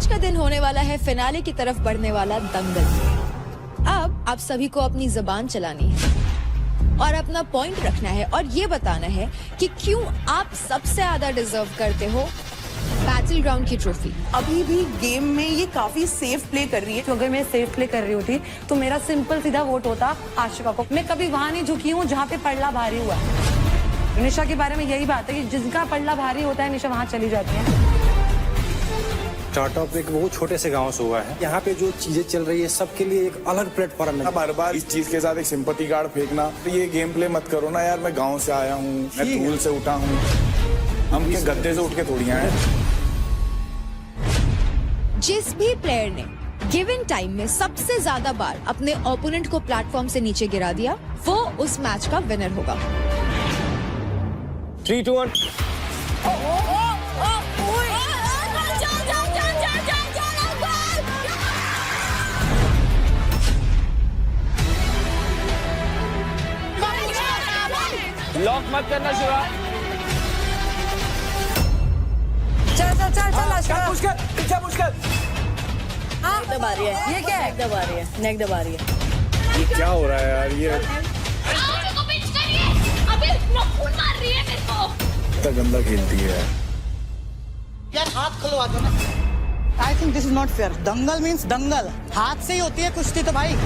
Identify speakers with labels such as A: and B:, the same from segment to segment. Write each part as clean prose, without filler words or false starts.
A: आज का दिन होने वाला है फिनाले की तरफ बढ़ने वाला दंगल। अब आप सभी को अपनी जबान चलानी है और अपना पॉइंट रखना है और ये बताना है कि क्यों आप सबसे ज्यादा डिजर्व करते हो बैटल ग्राउंड की ट्रॉफी।
B: अभी भी गेम में ये काफी सेफ प्ले कर रही है।
C: तो अगर मैं सेफ प्ले कर रही होती तो मेरा सिंपल सीधा वोट होता आशिका को। मैं कभी वहां नहीं झुकी हूँ जहाँ पे पल्ला भारी हुआ है। निशा के बारे में यही बात है कि जिसका पल्ला भारी होता है निशा वहां चली जाती है।
D: स्टार्टअप एक बहुत छोटे से गांव से हुआ है। यहाँ पे जो चीजें चल रही है सबके लिए एक अलग प्लेटफॉर्म है।
E: बार बार इस चीज के साथ एक सिंपैथी कार्ड फेंकना, तो ये गेम प्ले मत करो ना यार। मैं गांव से आया हूँ, मैं धूल से उठा हूँ, हम क्या गद्दे से उठ के थोड़ी आए।
A: जिस भी प्लेयर ने गिवन टाइम में सबसे ज्यादा बार अपने ओपोनेंट को प्लेटफॉर्म से नीचे गिरा दिया वो उस मैच का विनर होगा।
D: 3, 2, 1
F: लॉक मत करना शिवा।
C: चल
D: पुश कर, पीछे पुश कर।
C: दबा रही है। ये क्या है?
G: दबा रही है, नेक दबा रही है।
E: ये क्या हो रहा है यार? ये
H: मेरे को पिच करिए, अभी खून मार रही है मेरे को।
E: इतना गंदा खेलती है
I: यार। हाथ खुलवा दो ना। I think this is not fair. दंगल मीन्स दंगल, हाथ से ही होती है कुश्ती तो भाई।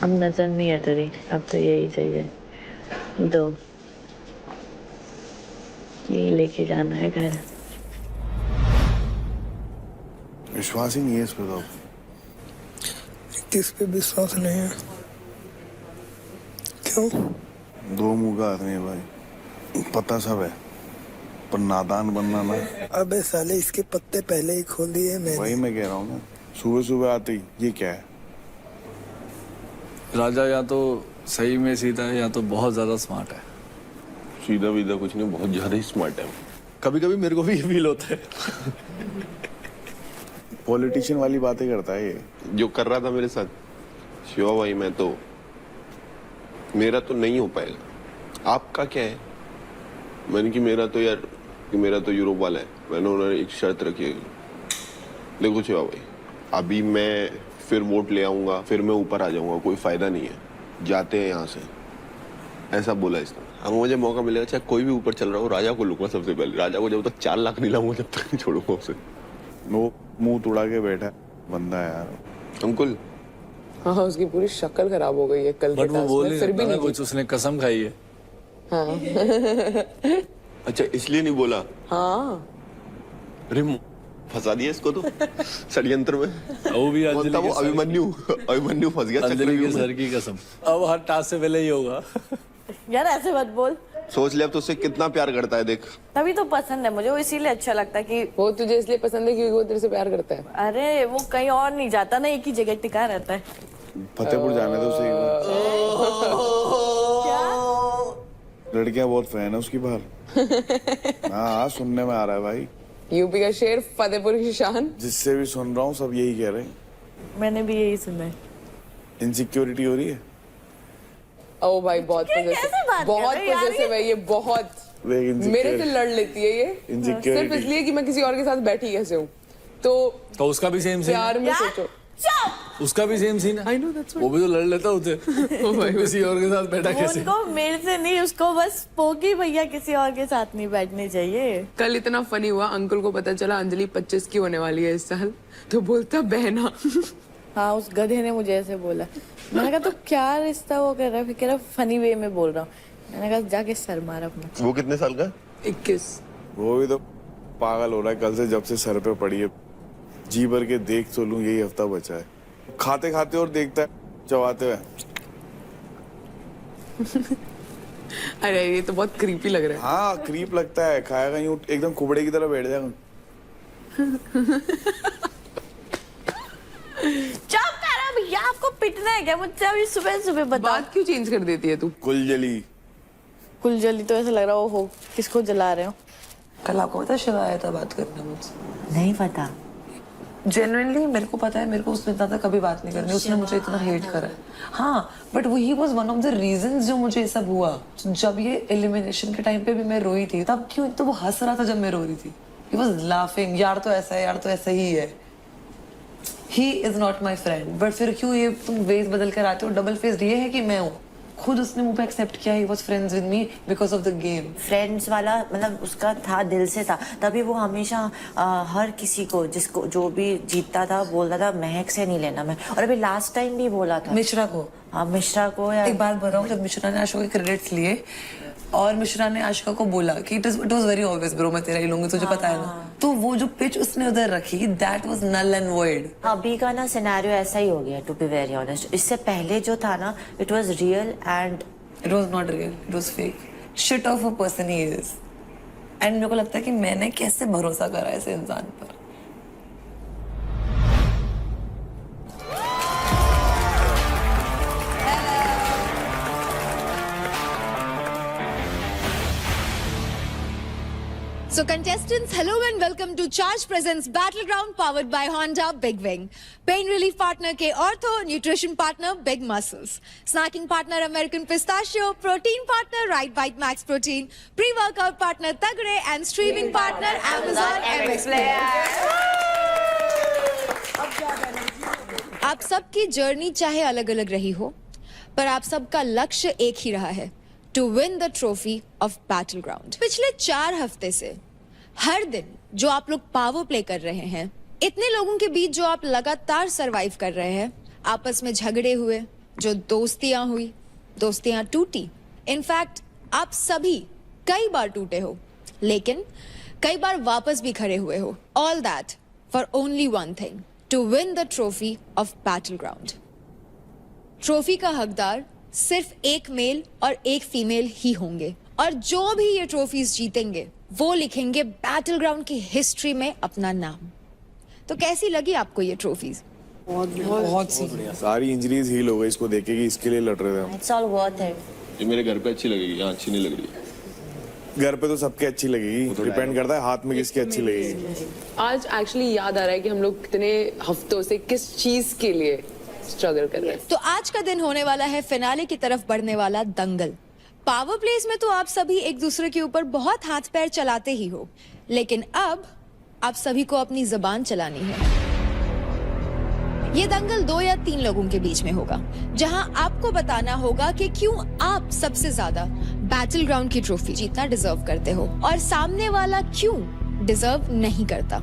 G: अब नजर नहीं है तेरी, अब तो यही चाहिए। दो ये लेके जाना है घर।
E: विश्वास ही नहीं है इस पे। तो
J: किस पे विश्वास नहीं है? क्यों?
E: दो मुंह का आदमी है भाई, पता सब है पर नादान बनना ना।
J: अबे साले इसके पत्ते पहले ही खोल दिए मैंने।
E: वही मैं कह रहा हूँ ना, सुबह सुबह आते ही ये क्या है।
F: राजा या तो सही में सीधा है या तो बहुत ज्यादा स्मार्ट है।
K: सीधा वीधा कुछ नहीं, बहुत ज्यादा ही स्मार्ट है।
F: कभी कभी मेरे को भी ये फील होता है।
E: पॉलिटिशियन वाली बातें करता है ये।
K: जो कर रहा था मेरे साथ शिवा भाई, मैं तो मेरा तो नहीं हो पाएगा। आपका क्या है? मैंने कि मेरा तो यार कि मेरा तो यूरोप वाला है। मैंने उन्होंने एक शर्त रखी है। देखो शिवा भाई, अभी मैं फिर वोट ले आऊंगा, फिर मैं ऊपर आ जाऊंगा, कोई फायदा नहीं है। जाते हैं यहाँ से, ऐसा बोला इसने। अब मुझे मौका मिलेगा, चाहे कोई भी ऊपर चल रहा हो, राजा को लूंगा सबसे पहले। राजा को जब तक 4 लाख नहीं लाऊंगा जब तक नहीं छोड़ूंगा उसे।
E: वो मुंह तुड़ा के बैठा बंदा है यार।
K: अंकुल
L: हाँ, उसकी पूरी शक्ल खराब हो गई है कल के टास्क में, फिर भी नहीं
F: कुछ। उसने कसम खाई है।
L: हाँ।
K: अच्छा इसलिए नहीं बोला?
L: हाँ
K: अरे फंसा दिया इसको तो षड्यंत्र में।
F: वो भी
K: वो अभिमन्यु फंस गया
F: अंजलि के सर की कसम। अब हर टास्क से पहले ही होगा।
G: यार ऐसे मत बोल।
K: सोच ले अब तो उससे कितना प्यार करता है, देख।
G: तभी तो पसंद है मुझे वो, इसीलिए अच्छा लगता है कि
L: वो तुझे इसलिए पसंद है क्योंकि वो तेरे से प्यार करता है।
G: अरे वो कहीं और नहीं जाता ना, एक ही जगह टिका रहता है।
E: फतेहपुर जाने दो उसे एक बार। लड़कियां बहुत फैन है उसकी बाहर। हाँ सुनने में आ रहा है भाई।
L: यूपी का शेर, फतेहपुर की शान।
E: जिससे भी सुन रहा हूँ सब यही कह रहे हैं।
G: मैंने भी यही सुना है।
E: इनसिक्योरिटी हो रही है।
L: ओ भाई बहुत पॉजिटिव है ये, बहुत मेरे से लड़ लेती है ये, सिर्फ इसलिए कि मैं किसी और के साथ बैठी कैसे हूँ। तो
F: उसका भी सेम सीन।
L: प्यार में सोचो,
F: उसका भी सेम सीन है। वो भी तो लड़ लेता होते। किसी और के साथ बैठा कैसे?
G: उनको मेरे से नहीं, उसको बस पोगी भैया किसी और के साथ नहीं बैठने चाहिए।
L: कल इतना फनी हुआ, अंकल को पता चला अंजलि 25 की होने वाली है इस साल, तो बोलता बहना।
G: हाँ उस गधे ने मुझे ऐसे बोला। मैंने कहा तो क्या रिश्ता वो कर रहा है, फिर कह रहा फनी वे में बोल रहा हूँ। मैंने कहा जाके सर मार अपना।
K: वो कितने साल का?
L: 21।
E: वो भी तो पागल हो रहा है कल से, जब से सर पे पड़ी है। जी भर के देख तो लूं, यही हफ्ता बचा है। खाते खाते और देखता है चबाते हुए।
L: अरे ये तो बहुत क्रीपी लग रहा है।
E: हाँ क्रीप लगता है, खाएगा यूं एकदम कुबड़े की तरह बैठ जाएगा।
G: चुप करो भैया, आपको पिटना है क्या मुझसे अभी सुबह सुबह? बताओ
L: बात क्यों चेंज कर देती है तू?
E: कुलजली
G: कुलजली तो ऐसा लग रहा हो किसको जला रहे हो?
C: कल आपको पता है शिवा आया था बात करने मुझसे?
G: नहीं पता।
C: जेन्युइनली मेरे को पता है, मेरे को उसने इतना तक कभी बात नहीं करनी, उसने मुझे इतना हेट करा है। हाँ बट वही was one of the reasons जो मुझे सब हुआ। जब ये एलिमिनेशन के टाइम पे भी मैं रोई थी, तब क्यों तो वो हंस रहा था जब मैं रो रही थी। ही वाज लाफिंग, यार तो ऐसा है, यार तो ऐसा ही है। He is not my friend. But फिर क्यों ये तुम वेज बदल कर आते हो? डबल फेस्ड ये है कि मैं हूँ, खुद उसने मुझे एक्सेप्ट किया। He was friends with me because of the game.
G: Friends वाला मतलब उसका था, दिल से था, तभी वो हमेशा हर किसी को जिसको जो भी जीतता था बोलता था महक से नहीं लेना मैं। और अभी लास्ट टाइम भी बोला था
C: मिश्रा को।
G: हाँ मिश्रा को। या
C: एक बात बताऊं, जब मिश्रा ने आशिका के क्रेडिट्स लिए और मिश्रा ने आशिका को बोला कि it was very obvious bro, मैं तेरा ही लूंगी, तुझे पता है ना, तो वो जो पिच उसने उधर रखी that was null and void.
G: अभी का ना सिनेरियो ऐसा ही हो गया टू बी वेरी ऑनेस्ट। इससे पहले जो था ना it was real and
C: it was not real, it was fake. Shit of a person he is. And मेरे को लगता है कि मैंने कैसे भरोसा करा ऐसे इंसान पर।
A: So contestants, hello and welcome to Charge Presents Battleground powered by Honda Big Wing. Pain relief partner K Ortho, nutrition partner Big Muscles, snacking partner American Pistachio, protein partner Right Bite Max Protein, pre-workout partner Tagre and streaming partner Amazon MX Player. आप सबकी journey चाहे अलग अलग रही हो, पर आप सबका लक्ष्य एक ही रहा है, to win the trophy of battleground. पिछले 4 हफ्ते से हर दिन जो आप लोग पावर प्ले कर रहे हैं, इतने लोगों के बीच जो आप लगातार सरवाइव कर रहे हैं, आपस में झगड़े हुए, जो दोस्तियां हुई, दोस्तियां टूटी, इनफैक्ट आप सभी कई बार टूटे हो, लेकिन कई बार वापस भी खड़े हुए हो। All that for only one thing, to win the trophy of battleground. Trophy का हकदार सिर्फ एक मेल और एक फीमेल ही होंगे, और जो भी ये ट्रॉफीज जीतेंगे वो लिखेंगे बैटलग्राउंड की हिस्ट्री में अपना नाम। तो कैसी लगी आपको ये ट्रॉफीज?
C: बहुत सी
E: सारी इंजरीज हील हो गई इसको देखे कि इसके लिए लड़ रहे थे हम।
G: It's all worth it.
K: ये मेरे घर पे अच्छी लगेगी, यहाँ अच्छी नहीं लग रही।
E: घर पे तो सबके अच्छी लगेगी, डिपेंड करता है हाथ में किसकी अच्छी लगेगी।
L: आज एक्चुअली याद आ रहा है कि हम लोग कितने हफ्तों से किस चीज के लिए स्ट्रगल कर रहे हैं।
A: तो आज का दिन होने वाला है फिनाले की तरफ बढ़ने वाला दंगल। पावर प्लेस में तो आप सभी एक दूसरे के ऊपर बहुत हाथ पैर चलाते ही हो, लेकिन अब आप सभी को अपनी जुबान चलानी है। ये दंगल 2 या 3 लोगों के बीच में होगा, जहां आपको बताना होगा कि क्यों आप सबसे ज्यादा बैटलग्राउंड की ट्रॉफी जीतना डिजर्व करते हो और सामने वाला क्यों डिजर्व नहीं करता।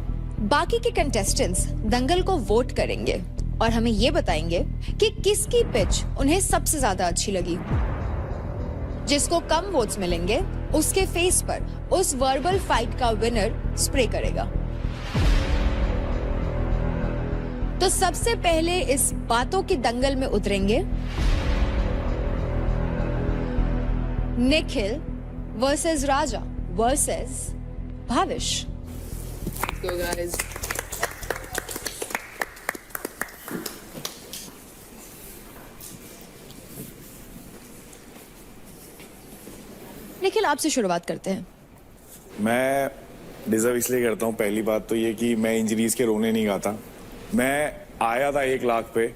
A: बाकी के कंटेस्टेंट्स दंगल को वोट करेंगे और हमें ये बताएंगे कि किसकी पिच उन्हें सबसे ज्यादा अच्छी लगी। जिसको कम वोट्स मिलेंगे उसके फेस पर उस वर्बल फाइट का विनर स्प्रे करेगा। तो सबसे पहले इस बातों की दंगल में उतरेंगे Nikhil versus Raja versus Bhavish.
L: So guys,
A: Nikhil आपसे शुरुआत करते हैं।
E: मैं डिजर्व इसलिए करता हूँ, पहली बात तो ये कि मैं इंजरीज के रोने नहीं गाता। मैं आया था 1 लाख पे,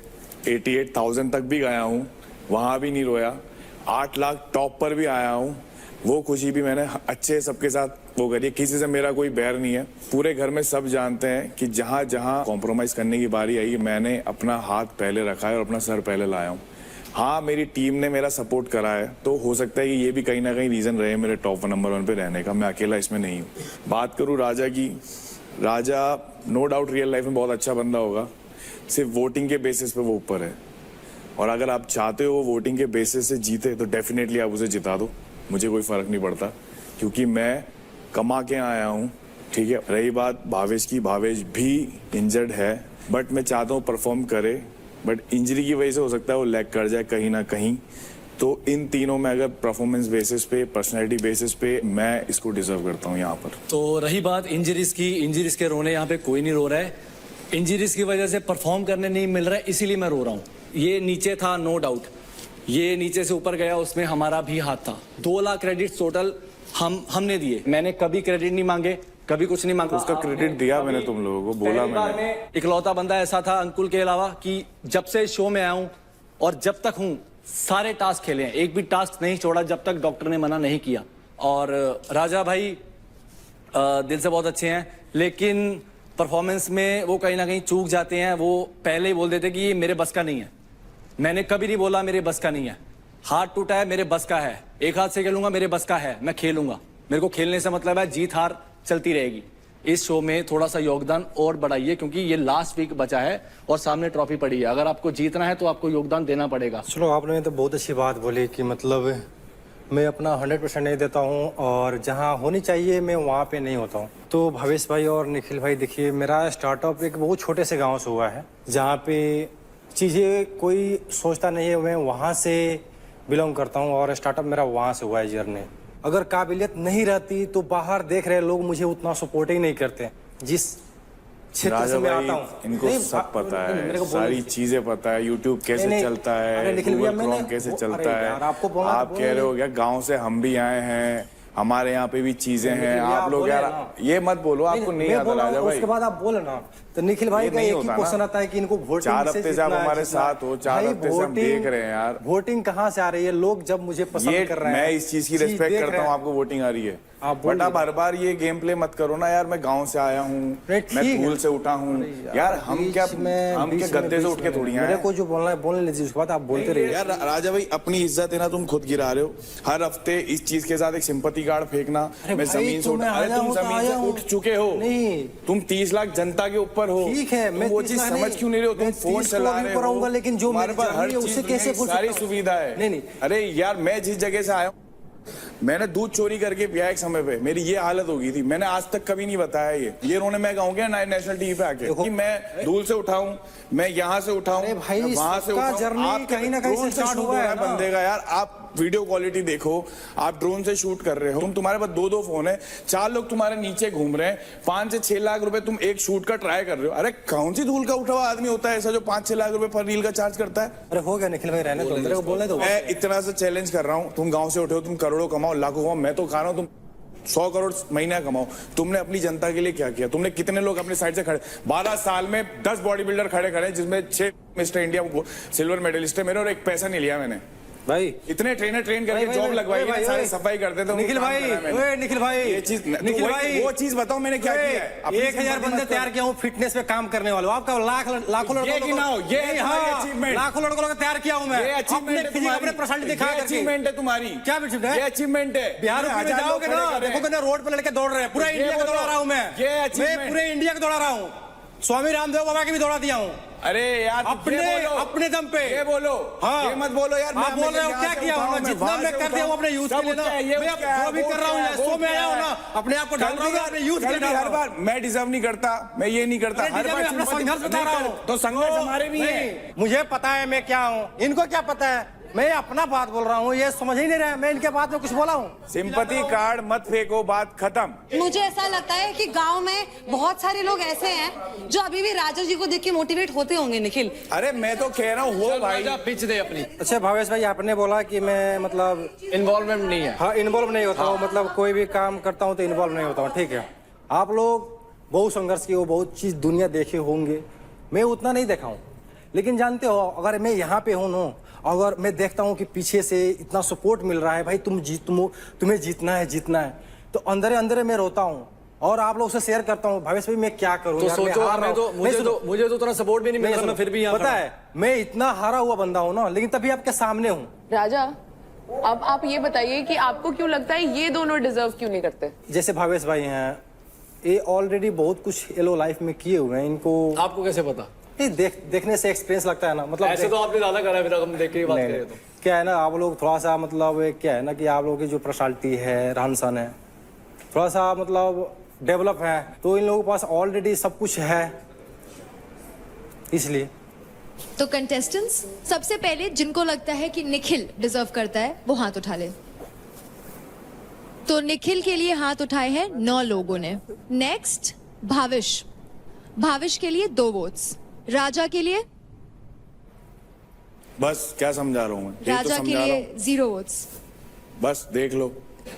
E: 88,000 तक भी गया हूँ, वहां भी नहीं रोया। 8 लाख टॉप पर भी आया हूँ, वो खुशी भी मैंने अच्छे सबके साथ वो करी। किसी से मेरा कोई बैर नहीं है, पूरे घर में सब जानते हैं कि जहां जहां कॉम्प्रोमाइज करने की बारी आई मैंने अपना हाथ पहले रखा है और अपना सर पहले लाया हूँ। हाँ मेरी टीम ने मेरा सपोर्ट करा है, तो हो सकता है कि ये भी कहीं ना कहीं रीजन रहे मेरे टॉप नंबर 1 पे रहने का। मैं अकेला इसमें नहीं हूँ। बात करूँ राजा की, राजा नो डाउट रियल लाइफ में बहुत अच्छा बंदा होगा, सिर्फ वोटिंग के बेसिस पे वो ऊपर है। और अगर आप चाहते हो वो वोटिंग के बेसिस से जीते तो डेफिनेटली आप उसे जिता दो, मुझे कोई फर्क नहीं पड़ता, क्योंकि मैं कमा के आया हूँ, ठीक है, रही बात भावेश की, भावेश भी इंजर्ड है, बट मैं चाहता हूँ परफॉर्म करे, बट इंजरी की वजह से हो सकता है वो लैग कर जाए कहीं ना कहीं। तो इन तीनों में अगर परफॉर्मेंस बेसिस पे, पर्सनैलिटी बेसिस पे, मैं इसको डिजर्व करता हूँ यहाँ पर।
F: तो रही बात इंजरीज की, इंजरीज के रोने यहाँ पे कोई नहीं रो रहा है। इंजरीज की वजह से परफॉर्म करने नहीं मिल रहा है, इसीलिए मैं रो रहा हूँ। ये नीचे था, नो डाउट, ये नीचे से ऊपर गया, उसमें हमारा भी हाथ था। 2 लाख क्रेडिट टोटल हमने दिए। मैंने कभी क्रेडिट नहीं मांगे, कभी कुछ नहीं मांगा।
E: उसका क्रेडिट दिया मैंने तुम लोगों को, बोला मैंने।
F: इकलौता बंदा ऐसा था अंकुल के अलावा कि जब से शो में आया हूँ और जब तक हूँ सारे टास्क खेले हैं, एक भी टास्क नहीं छोड़ा जब तक डॉक्टर ने मना नहीं किया। और राजा भाई दिल से बहुत अच्छे हैं, लेकिन परफॉर्मेंस में वो कहीं ना कहीं चूक जाते हैं। वो पहले ही बोल देते कि ये मेरे बस का नहीं है। मैंने कभी नहीं बोला मेरे बस का नहीं है। हाथ टूटा है, मेरे बस का है। एक हाथ से खेलूंगा, मेरे बस का है, मैं खेलूंगा। मेरे को खेलने से मतलब है, जीत हार चलती रहेगी। इस शो में थोड़ा सा योगदान और बढ़ाइए, क्योंकि ये लास्ट वीक बचा है और सामने ट्रॉफी पड़ी है। अगर आपको जीतना है तो आपको योगदान देना पड़ेगा।
M: चलो, आपने तो बहुत अच्छी बात बोली कि मतलब मैं अपना 100% नहीं देता हूँ और जहाँ होनी चाहिए मैं वहाँ पे नहीं होता हूँ। तो भावेश भाई और निखिल भाई, देखिए मेरा स्टार्टअप एक बहुत छोटे से गाँव से हुआ है, जहाँ पे चीज़ें कोई सोचता नहीं है। मैं वहाँ से बिलोंग करता हूँ और स्टार्टअप मेरा वहाँ से हुआ है जर्नी। अगर काबिलियत नहीं रहती तो बाहर देख रहे लोग मुझे उतना सपोर्ट ही नहीं करते। जिस क्षेत्र से मैं आता हूँ,
E: इनको सब पता है, सारी चीजें पता है, यूट्यूब कैसे चलता है, गूगल क्रोम कैसे चलता है। आप कह रहे हो क्या गांव से हम भी आए हैं, हमारे यहाँ पे भी चीजें हैं। आप लोग यार ये मत बोलो, आपको नहीं आता राजा भाई।
M: उसके बाद आप बोले ना, तो निखिल भाई का एक ही क्वेश्चन आता है कि इनको वोटिंग
E: 4 हफ्ते से आप हमारे साथ हो, 4 हफ्ते से हम देख रहे हैं यार।
M: वोटिंग कहाँ से आ रही है? लोग जब मुझे पसंद कर रहे हैं,
E: मैं इस चीज की रिस्पेक्ट करता हूँ, आपको वोटिंग आ रही है, बट आप हर बार ये गेम प्ले मत करो ना यार। मैं गांव से आया हूँ, मैं धूल से उठा हूँ यार। हम क्या गद्दे से उठ के थोड़ी आए?
M: मेरे को जो बोलना है बोलने लीजिए, उसके बाद आप बोलते रहिए
E: यार। राजा भाई, अपनी इज्जत है ना, तुम खुद गिरा रहे हो हर हफ्ते इस चीज के साथ। एक सिंपैथी कार्ड फेंकना, मैं जमीन से उठ चुके हो। तुम 30 लाख जनता के ऊपर हो,
M: ठीक है, मैं
E: वो चीज समझ क्यों नहीं रहे हो? तुम फोन चला रहे हो,
M: लेकिन जो
E: हमारे पास हर चीज सारी सुविधा है। नहीं, अरे यार, मैं जिस जगह से आया हूँ, मैंने दूध चोरी करके पिया एक समय पे, मेरी ये हालत हो गई थी। मैंने आज तक कभी नहीं बताया ये रोने मैं गाऊंगा नेशनल टीवी पे आके कि मैं धूल से उठाऊं, मैं यहाँ से उठाऊं, वहां से उठाऊं। आप कहीं ना कहीं स्टार्ट हुआ है बंदे का यार। आप वीडियो क्वालिटी देखो, आप ड्रोन से शूट कर रहे हो, तुम्हारे पास 2 फोन है, 4 लोग तुम्हारे नीचे घूम रहे हैं, 5 से 6 लाख रुपए तुम एक शूट का ट्राई कर रहे हो। अरे कौन सी धूल का उठा हुआ आदमी होता है ऐसा जो 5-6 लाख रुपए पर रील का चार्ज करता है?
M: अरे हो गया निखिल भाई, रहने दो, मेरे को बोलने दो।
E: मैं इतना सा चैलेंज कर रहा हूँ, तुम गाँव से उठे हो, तुम करोड़ों कमाओ, लाखों कमाओ, मैं तो खा रहा हूँ, तुम 100 करोड़ महीना कमाओ। तुमने अपनी जनता के लिए क्या किया? तुमने कितने लोग अपने साइड से खड़े? 12 साल में 10 बॉडी बिल्डर खड़े, जिसमें 6 मिस्टर इंडिया सिल्वर मेडलिस्ट है मेरे, और एक पैसा नहीं लिया मैंने
M: भाई।
E: इतने ट्रेन करके जॉब लगवाई, सारे सफाई करते थे।
M: निखिल भाई, निखिल भाई,
E: ये चीज,
M: निखिल भाई,
E: वो चीज बताओ मैंने क्या किया है।
M: 1000 बंदे तैयार किया हूँ फिटनेस पे काम करने वाले। आपका लाखों लड़कों लाखों लड़कों को तैयार किया हूँ मैं। अपने पर्सनालिटी दिखा करके।
E: अचीवमेंट है तुम्हारी।
M: क्या अचीवमेंट है? बिहार में जाओगे ना, देखोगे ना रोड पे लड़के दौड़ रहे हैं। पूरा इंडिया को दौड़ा रहा हूँ मैं, पूरे इंडिया को दौड़ा रहा हूँ। स्वामी रामदेव बाबा के भी दौड़ा दिया हूँ।
E: अरे यार,
M: अपने दम पे
E: ये बोलो, हाँ, ये मत बोलो यार।
M: आप बोल रहे हो क्या किया हूँ? जितना मैं कर दिया हूँ अपने यूथ के लिए ना, मैं जो भी कर रहा हूँ, शो में आया हूँ ना, अपने आप को डाल रहा हूँ अपने यूथ के लिए।
E: हर बार मैं डिजर्व नहीं करता, मैं ये नहीं करता, हर बार
M: अपना संघर्ष बता रहा हूँ।
E: तो संघर्ष हमारे भी है।
M: मुझे पता है मैं क्या हूँ, इनको क्या पता है? मैं अपना बात बोल रहा हूँ, ये समझ ही नहीं रहा। मैं इनके बात में कुछ बोला हूँ?
E: सिंपैथी कार्ड मत फेंको, बात खत्म।
N: मुझे ऐसा लगता है कि गांव में बहुत सारे लोग ऐसे हैं जो अभी भी राजा जी को देख के मोटिवेट होते होंगे। निखिल,
E: अरे मैं तो कह रहा हूँ, हो भाई,
F: पिच दे अपनी।
M: अच्छा भावेश भाई, आपने बोला कि मैं मतलब
F: इन्वॉल्वमेंट नहीं है।
M: हाँ, इन्वॉल्व नहीं होता हूँ, मतलब कोई भी काम करता हूँ तो इन्वॉल्व नहीं होता हूँ, ठीक है। आप लोग बहुत संघर्ष किए हो, बहुत चीज दुनिया देखे होंगे, मैं उतना नहीं देखा हूँ। लेकिन जानते हो, अगर मैं यहाँ पे हूँ ना, अगर मैं देखता हूँ कि पीछे से इतना सपोर्ट मिल रहा है, भाई तुम्हें जीतना है, तो अंदर मैं रोता हूँ और आप लोग से शेयर करता हूँ। भावेश भाई, मैं क्या करूँ?
F: तो सोचो, मुझे तो उतना सपोर्ट भी नहीं मिल रहा, फिर भी यहाँ
M: पता है मैं इतना हारा हुआ बंदा हूँ ना, लेकिन तभी आपके सामने हूँ।
L: राजा, अब आप ये बताइए कि आपको क्यों लगता है ये दोनों डिजर्व क्यों नहीं करते?
M: जैसे भावेश भाई हैं, ये ऑलरेडी बहुत कुछ येलो लाइफ में किए हुए हैं। इनको
F: आपको कैसे पता?
M: देखने से एक्सपीरियंस लगता है ना, मतलब
F: ऐसे तो आपने ज्यादा करा है, फिर हम देख के बात करें तो
M: क्या है ना, आप लोग थोड़ा सा मतलब क्या है ना कि आप लोगों की जो पर्सनालिटी है, रहन सहन है, थोड़ा सा मतलब डेवलप है, तो इन लोगों के पास ऑलरेडी सब कुछ है, इसलिए।
A: तो कंटेस्टेंट्स, सबसे पहले जिनको लगता है कि निखिल डिजर्व करता है वो हाथ उठा ले। तो निखिल के लिए हाथ उठाए हैं 9 लोगों ने। नेक्स्ट भाविश, भाविश के लिए 2 वोट्स, राजा के लिए,
E: बस क्या समझा रहा हूँ मैं, यही तो
A: राजा के
E: समझा रहा
A: लिए
E: हूँ।
A: 0 वोट्स।
E: बस देख लो,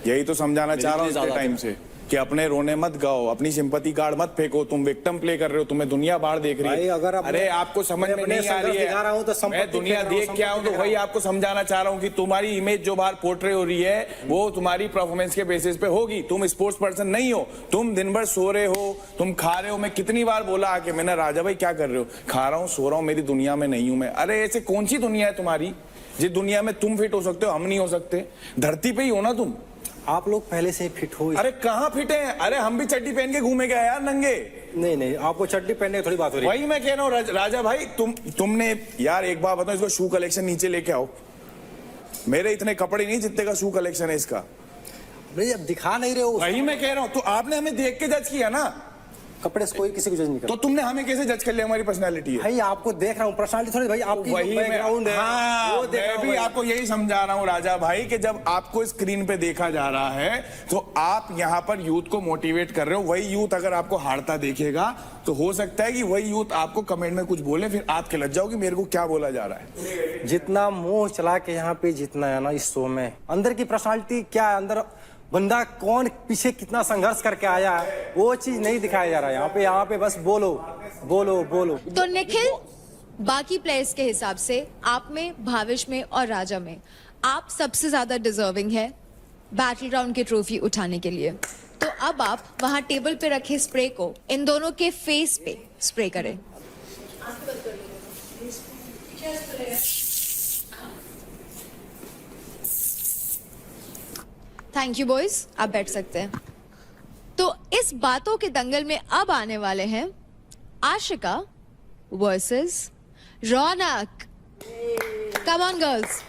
E: यही तो समझाना चाह रहा हूँ
F: ज्यादा
E: इतने टाइम से कि अपने रोने मत गाओ, अपनी सिंपैथी कार्ड मत फेंको, तुम विक्टिम प्ले कर रहे हो, तुम्हें दुनिया बाहर देख रही
M: भाई,
E: है।
M: अगर
E: अरे आपको समझ में नहीं आ रही
M: दिखा रहा हूं तो
E: है,
M: संपत्ति
E: मैं दुनिया
M: फेंक रहा हूं,
E: देख के आऊं तो
M: संपत्ति
E: वही आपको समझाना चाह रहा हूं कि तुम्हारी इमेज जो बाहर पोर्ट्रे हो रही है वो तुम्हारी परफॉर्मेंस के बेसिस पे होगी। तुम स्पोर्ट्स पर्सन नहीं हो, तुम दिन भर सो रहे हो, तुम खा रहे हो। मैं कितनी बार बोला आके मैंने, राजा भाई क्या कर रहे हो? खा रहा हूँ, सो रहा हूँ, मेरी दुनिया में नहीं हूं मैं। अरे ऐसे कौन सी दुनिया है तुम्हारी जिस दुनिया में तुम फिट हो सकते हो, हम नहीं हो सकते? धरती पे ही हो ना तुम।
M: आप लोग पहले से ही फिट हो।
E: अरे कहाँ फिट हैं? अरे हम भी चड्डी पहन के घूमे गए यार नंगे।
M: नहीं, आपको चड्डी पहनने की थोड़ी बात हो रही है।
E: वही मैं कह रहा हूँ राजा भाई, तुमने यार एक बार बताओ, इसको शू कलेक्शन नीचे लेके आओ। मेरे इतने कपड़े नहीं जितने का शू कलेक्शन है इसका।
M: भाई अब दिखा नहीं रहे हो।
E: वही मैं कह रहा हूँ, तो आपने हमें देख के जज किया ना।
M: कपड़े से कोई किसी को जज नहीं करता।
E: तो तुमने हमें कैसे जज कर लिया? हमारी पर्सनालिटी है
M: भाई, आपको देख रहा हूँ, पर्सनालिटी थोड़ी भाई आपकी
E: वही
M: बैकग्राउंड है।
E: हाँ,
M: वो देख रहा
E: मैं
M: हूं
E: भी
M: भाई।
E: आपको यही समझा रहा हूँ राजा भाई कि जब आपको स्क्रीन पे देखा जा रहा है तो आप यहाँ पर यूथ को मोटिवेट कर रहे हो। वही यूथ अगर आपको हारता देखेगा तो हो सकता है कि वही यूथ आपको कमेंट में कुछ बोले, फिर आप लग जाओ कि मेरे को क्या बोला जा रहा है।
M: जितना मुंह चला के यहाँ पे जितना है ना इस शो में, अंदर की पर्सनालिटी क्या है, अंदर बंदा कौन पीछे कितना संघर्ष करके आया है, वो चीज नहीं दिखाया जा रहा है यहाँ पे बस बोलो बोलो बोलो।
A: तो निखिल, बाकी प्लेयर्स के हिसाब से आप में, भाविश में और राजा में आप सबसे ज्यादा डिजर्विंग है बैटल ग्राउंड की ट्रॉफी उठाने के लिए। तो अब आप वहां टेबल पे रखे स्प्रे को इन दोनों के फेस पे स्प्रे करें। थैंक यू बॉयज, आप बैठ सकते हैं। तो इस बातों के दंगल में अब आने वाले हैं Ashika versus Raunak. Come on girls.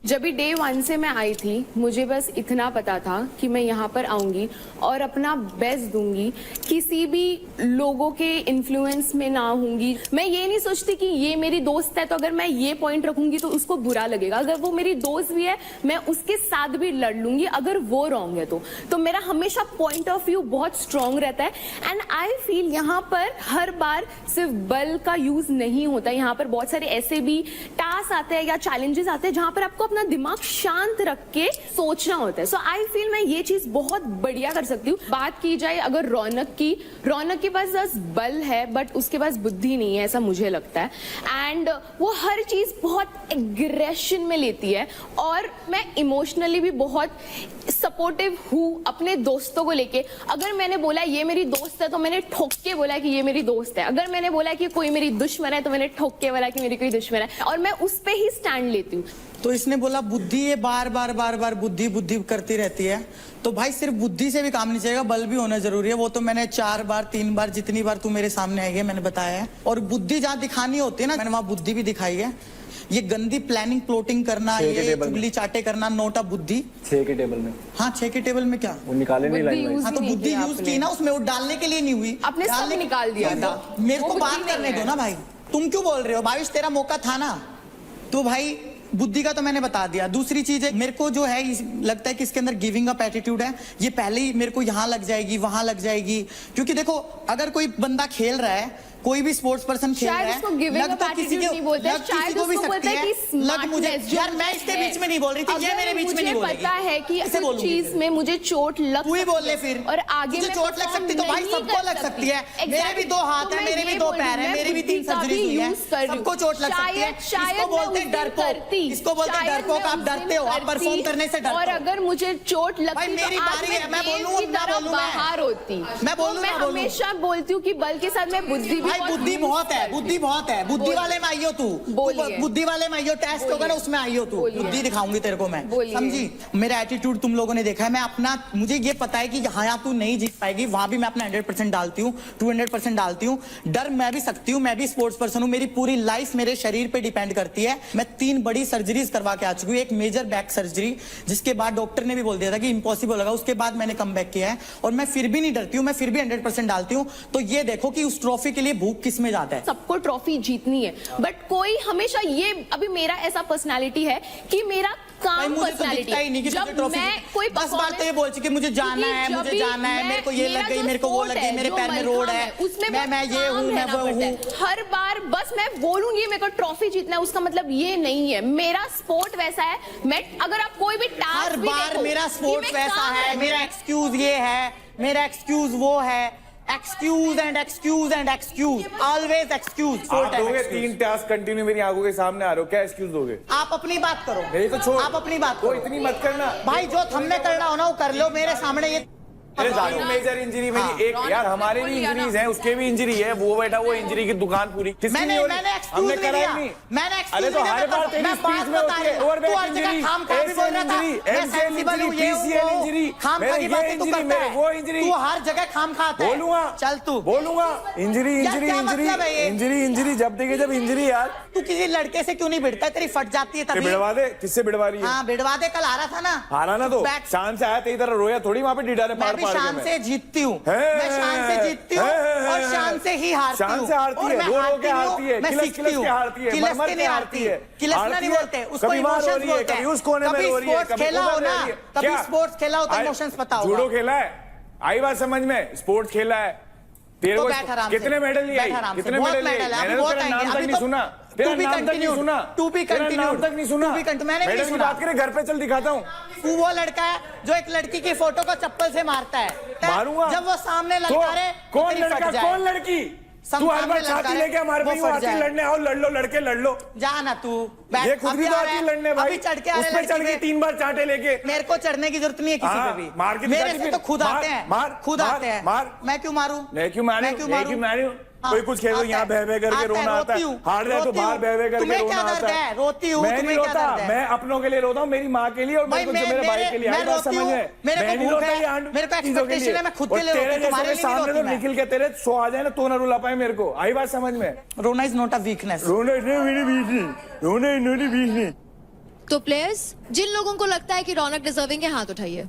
L: जब भी डे 1 से मैं आई थी, मुझे बस इतना पता था कि मैं यहाँ पर आऊंगी और अपना बेस्ट दूंगी, किसी भी लोगों के इन्फ्लुएंस में ना होंगी। मैं ये नहीं सोचती कि ये मेरी दोस्त है तो अगर मैं ये पॉइंट रखूंगी तो उसको बुरा लगेगा। अगर वो मेरी दोस्त भी है, मैं उसके साथ भी लड़ लूंगी अगर वो रॉन्ग है तो मेरा हमेशा पॉइंट ऑफ व्यू बहुत स्ट्रांग रहता है। एंड आई फील यहाँ पर हर बार सिर्फ बल का यूज नहीं होता, यहाँ पर बहुत सारे ऐसे भी टास्क आते हैं या चैलेंजेस आते हैं जहां पर आपको अपना दिमाग शांत रख के सोचना होता है। सो आई फील मैं ये चीज बहुत बढ़िया कर सकती हूँ। बात की जाए अगर रौनक के पास बस बल है बट उसके पास बुद्धि नहीं है, ऐसा मुझे लगता है। एंड वो हर चीज बहुत एग्रेशन में लेती है और मैं इमोशनली भी बहुत सपोर्टिव हूँ अपने दोस्तों को लेके। अगर मैंने बोला ये मेरी दोस्त है तो मैंने ठोक के बोला कि ये मेरी दोस्त है। अगर मैंने बोला कि कोई मेरी दुश्मन है तो मैंने ठोक के बोला कि मेरी कोई दुश्मन है, और मैं उस पे ही स्टैंड लेती हूँ।
I: तो इसने बोला बुद्धि, ये बार बार बुद्धि बुद्धि करती रहती है। तो भाई सिर्फ बुद्धि से भी काम नहीं चलेगा, बल भी होना जरूरी है। वो तो मैंने 4 बार 3 बार जितनी बार तू मेरे सामने आई है मैंने बताया है। और बुद्धि जहाँ दिखानी होती है ना, मैंने वहां बुद्धि भी दिखाई है। ये गंदी प्लानिंग प्लॉटिंग करना, ये चुगली चाटे करना, नोटा बुद्धि
M: 6 के टेबल में।
I: हाँ 6 के टेबल में क्या
M: वो निकाले नहीं लाइन।
I: हाँ तो बुद्धि यूज की ना उसमें, वो डालने के लिए नहीं हुई,
L: आपने सब निकाल दिया था।
I: मेरे को बात करने दो ना भाई, तुम क्यों बोल रहे हो? भाविश तेरा मौका था ना। तो भाई बुद्धि का तो मैंने बता दिया। दूसरी चीज है, मेरे को जो है लगता है कि इसके अंदर गिविंग अप एटीट्यूड है। ये पहले ही मेरे को यहाँ लग जाएगी वहां लग जाएगी, क्योंकि देखो अगर कोई बंदा खेल रहा है, कोई भी स्पोर्ट्स पर्सन खेल रहा है, लग तो किसी को भी सकती है। लग मुझे यार, मैं इसके बीच में नहीं बोल रही थी, ये मेरे बीच में नहीं बोल रही।
L: पता है कि इस चीज में मुझे चोट लग,
I: तू ही बोल ले फिर।
L: और आगे
I: मुझे चोट लग सकती तो भाई सबको लग सकती है। मेरे भी 2 हाथ है, मेरे भी 2 पैर है, मेरी भी 3 सर्जरी हुई है, सबको चोट लग सकती है। इसको बोलते हैं डरपोक, इसको बोलते हैं डरपोक। आप डरते हो, आप परफॉर्म करने से डरते हो।
L: और अगर मुझे चोट लगती तो
I: मेरी बारी है, मैं बोलूं ना बोलूं,
L: बाहर होती।
I: मैं बोलूं
L: मैं हमेशा बोलती हूँ कि बल के साथ मैं बुद्धि भी,
I: बुद्धि बहुत है, बुद्धि बहुत है। बुद्धि वाले में आइयो तू, बुद्धि वाले में आइयो, टेस्ट होगा ना उसमें आइयो तू, बुद्धि दिखाऊंगी तेरे को मैं, समझी? मेरा एटीट्यूड तुम लोगों ने देखा है। मैं अपना, मुझे ये पता है कि यहाँ तू नहीं जीत पाएगी, वहां भी मैं अपना 100% डालती हूँ, 200% डालती हूँ। डर मैं भी सकती हूँ, मैं भी स्पोर्ट्स पर्सन हूँ, मेरी पूरी लाइफ मेरे शरीर पे डिपेंड करती है। मैं 3 बड़ी सर्जरीज करवा के आ चुकी हूँ, एक मेजर बैक सर्जरी जिसके बाद डॉक्टर ने भी बोल दिया था कि इम्पॉसिबल होगा, उसके बाद मैंने कम बैक किया है और मैं फिर भी नहीं डरती हूँ, मैं फिर भी 100% डालती हूँ। तो ये देखो कि उस ट्रॉफी के लिए भूख किस में ज्यादा है।
L: सबको ट्रॉफी जीतनी है, बट कोई हमेशा ये, अभी मेरा ऐसा पर्सनालिटी है कि मेरा काम
I: मुझे तो दिखता ही नहीं कि तुझे ट्रॉफी, बस बात तो ये बोल कि मुझे जाना है, मुझे जाना है, मेरे को ये लग गई, मेरे को वो लग गई, मेरे पैर में रोड है,
L: उसमें
I: मैं ये हूँ, मैं वो हूँ।
L: हर बार बस मैं बोलूंगी मेरे को ट्रॉफी जीतना है, उसका मतलब ये नहीं है। मेरा स्पोर्ट वैसा है, मैं अगर आप कोई भी टास्क
I: हर बार मेरा स्पोर्ट वैसा है, मेरा एक्सक्यूज ये है, मेरा एक्सक्यूज वो है, excuse and excuse and excuse, always excuse.
E: आप दोगे 3 टास्क कंटिन्यू मेरी आंखों के सामने आ रहे हो, क्या एक्सक्यूज दोगे?
I: आप अपनी बात करो,
E: मेरी तो छोड़,
I: आप अपनी बात करो,
E: इतनी मत करना
I: भाई। जो हमने करना हो ना वो कर लो, मेरे सामने ये
E: मेजर इंजरी मेरी एक यार, हमारे भी इंजरीज हैं, उसके भी इंजरी है, वो बेटा वो इंजरी की दुकान पूरी
I: मैंने
E: हमने करा नहीं।
I: मैंने
E: अरे तो हर बार तेरी स्पीच में होती है over back injury, ACL injury, MCL injury, PCL injury, मेरे इंजरी, मेरे वो इंजरी,
I: तू हर जगह खाम खाता है।
E: बोलूंगा,
I: चल तू
E: बोलूंगा, injury injury injury injury injury, जब देखे जब इंजरी। यार
I: तू किसी लड़के से क्यों नहीं भिड़ता है? तेरी फट जाती है तभी।
E: भिड़वा दे, किससे भिड़वा रही है?
I: हाँ भिड़वा दे, कल आ रहा था ना,
E: हारा ना तो शान से आया, तेरी तरह रोया थोड़ी वहां पे डिडारे पार पार के।
I: शान से जीतती हूँ, मैं शान से जीतती हूँ और शान से ही हारती हूँ।
E: शान से हारती है, रो रो के हारती है,
I: मैं सीखती हूँ, किलस के नहीं हारती है, किलसना नहीं बोलते, उसको इमोशंस बोलते हैं। कभी स्पोर्ट्स खेला हो ना, कभी स्पोर्ट्स खेला हो तो इमोशंस पता होगा।
E: जूडो खेला है, आई बात समझ में, स्पोर्ट्स खेला है, तेरे को कितने मेडल लिए, कितने मेडल लिए? मैंने तो तेरा नाम तक नहीं सुना, तेरा नाम तक नहीं सुना, तेरा नाम तक नहीं सुना, मेडल की बात करे, घर पे चल दिखाता हूँ।
I: तू वो लड़का है जो एक लड़की की फोटो को चप्पल से मारता है,
E: मारूंगा
I: जब वो सामने लड़का रहे।
E: कौन लड़का, कौन लड़की? तू हर बार छाती लेके हमारे पे आती लड़ने, आओ लड़ लो, लड़के लड़ लो।
I: जा ना तू,
E: ये खुद भी बात ही लड़ने भाई,
I: चढ़ के
E: उस पे चढ़ के 3 बार चाटे लेके।
I: मेरे को चढ़ने की जरूरत नहीं है किसी पे भी,
E: मार के
I: मेरे से तो खुद आते हैं, खुद आते हैं। मैं क्यों मारूं?
E: मैं क्यों मारूं? कोई कुछ खेलो, यहाँ बह बह करके रोना आता है, हार रहे तो बाहर बह बह करके रोना आता है।
I: रोती हूँ,
E: मैं नहीं रोता, मैं अपनों के लिए रोता हूँ, मेरी माँ के लिए और मेरे भाई के लिए।
I: मैं रोती हूँ, मेरे को भूख है, मेरे को एक्सपेक्टेशन है, मैं खुद के लिए रोती हूँ, तुम्हारे लिए
E: सामने तो निकल के तेरे 100 आ जाए ना तो ना रुला पाए मेरे को, आई बात समझ में?
I: रोना इज नॉट अ वीकनेस,
E: रोना मेरी वीकनेस नहीं।
A: तो प्लेयर्स, जिन लोगों को लगता है कि रौनक डिजर्विंग है, हाथ उठाइए।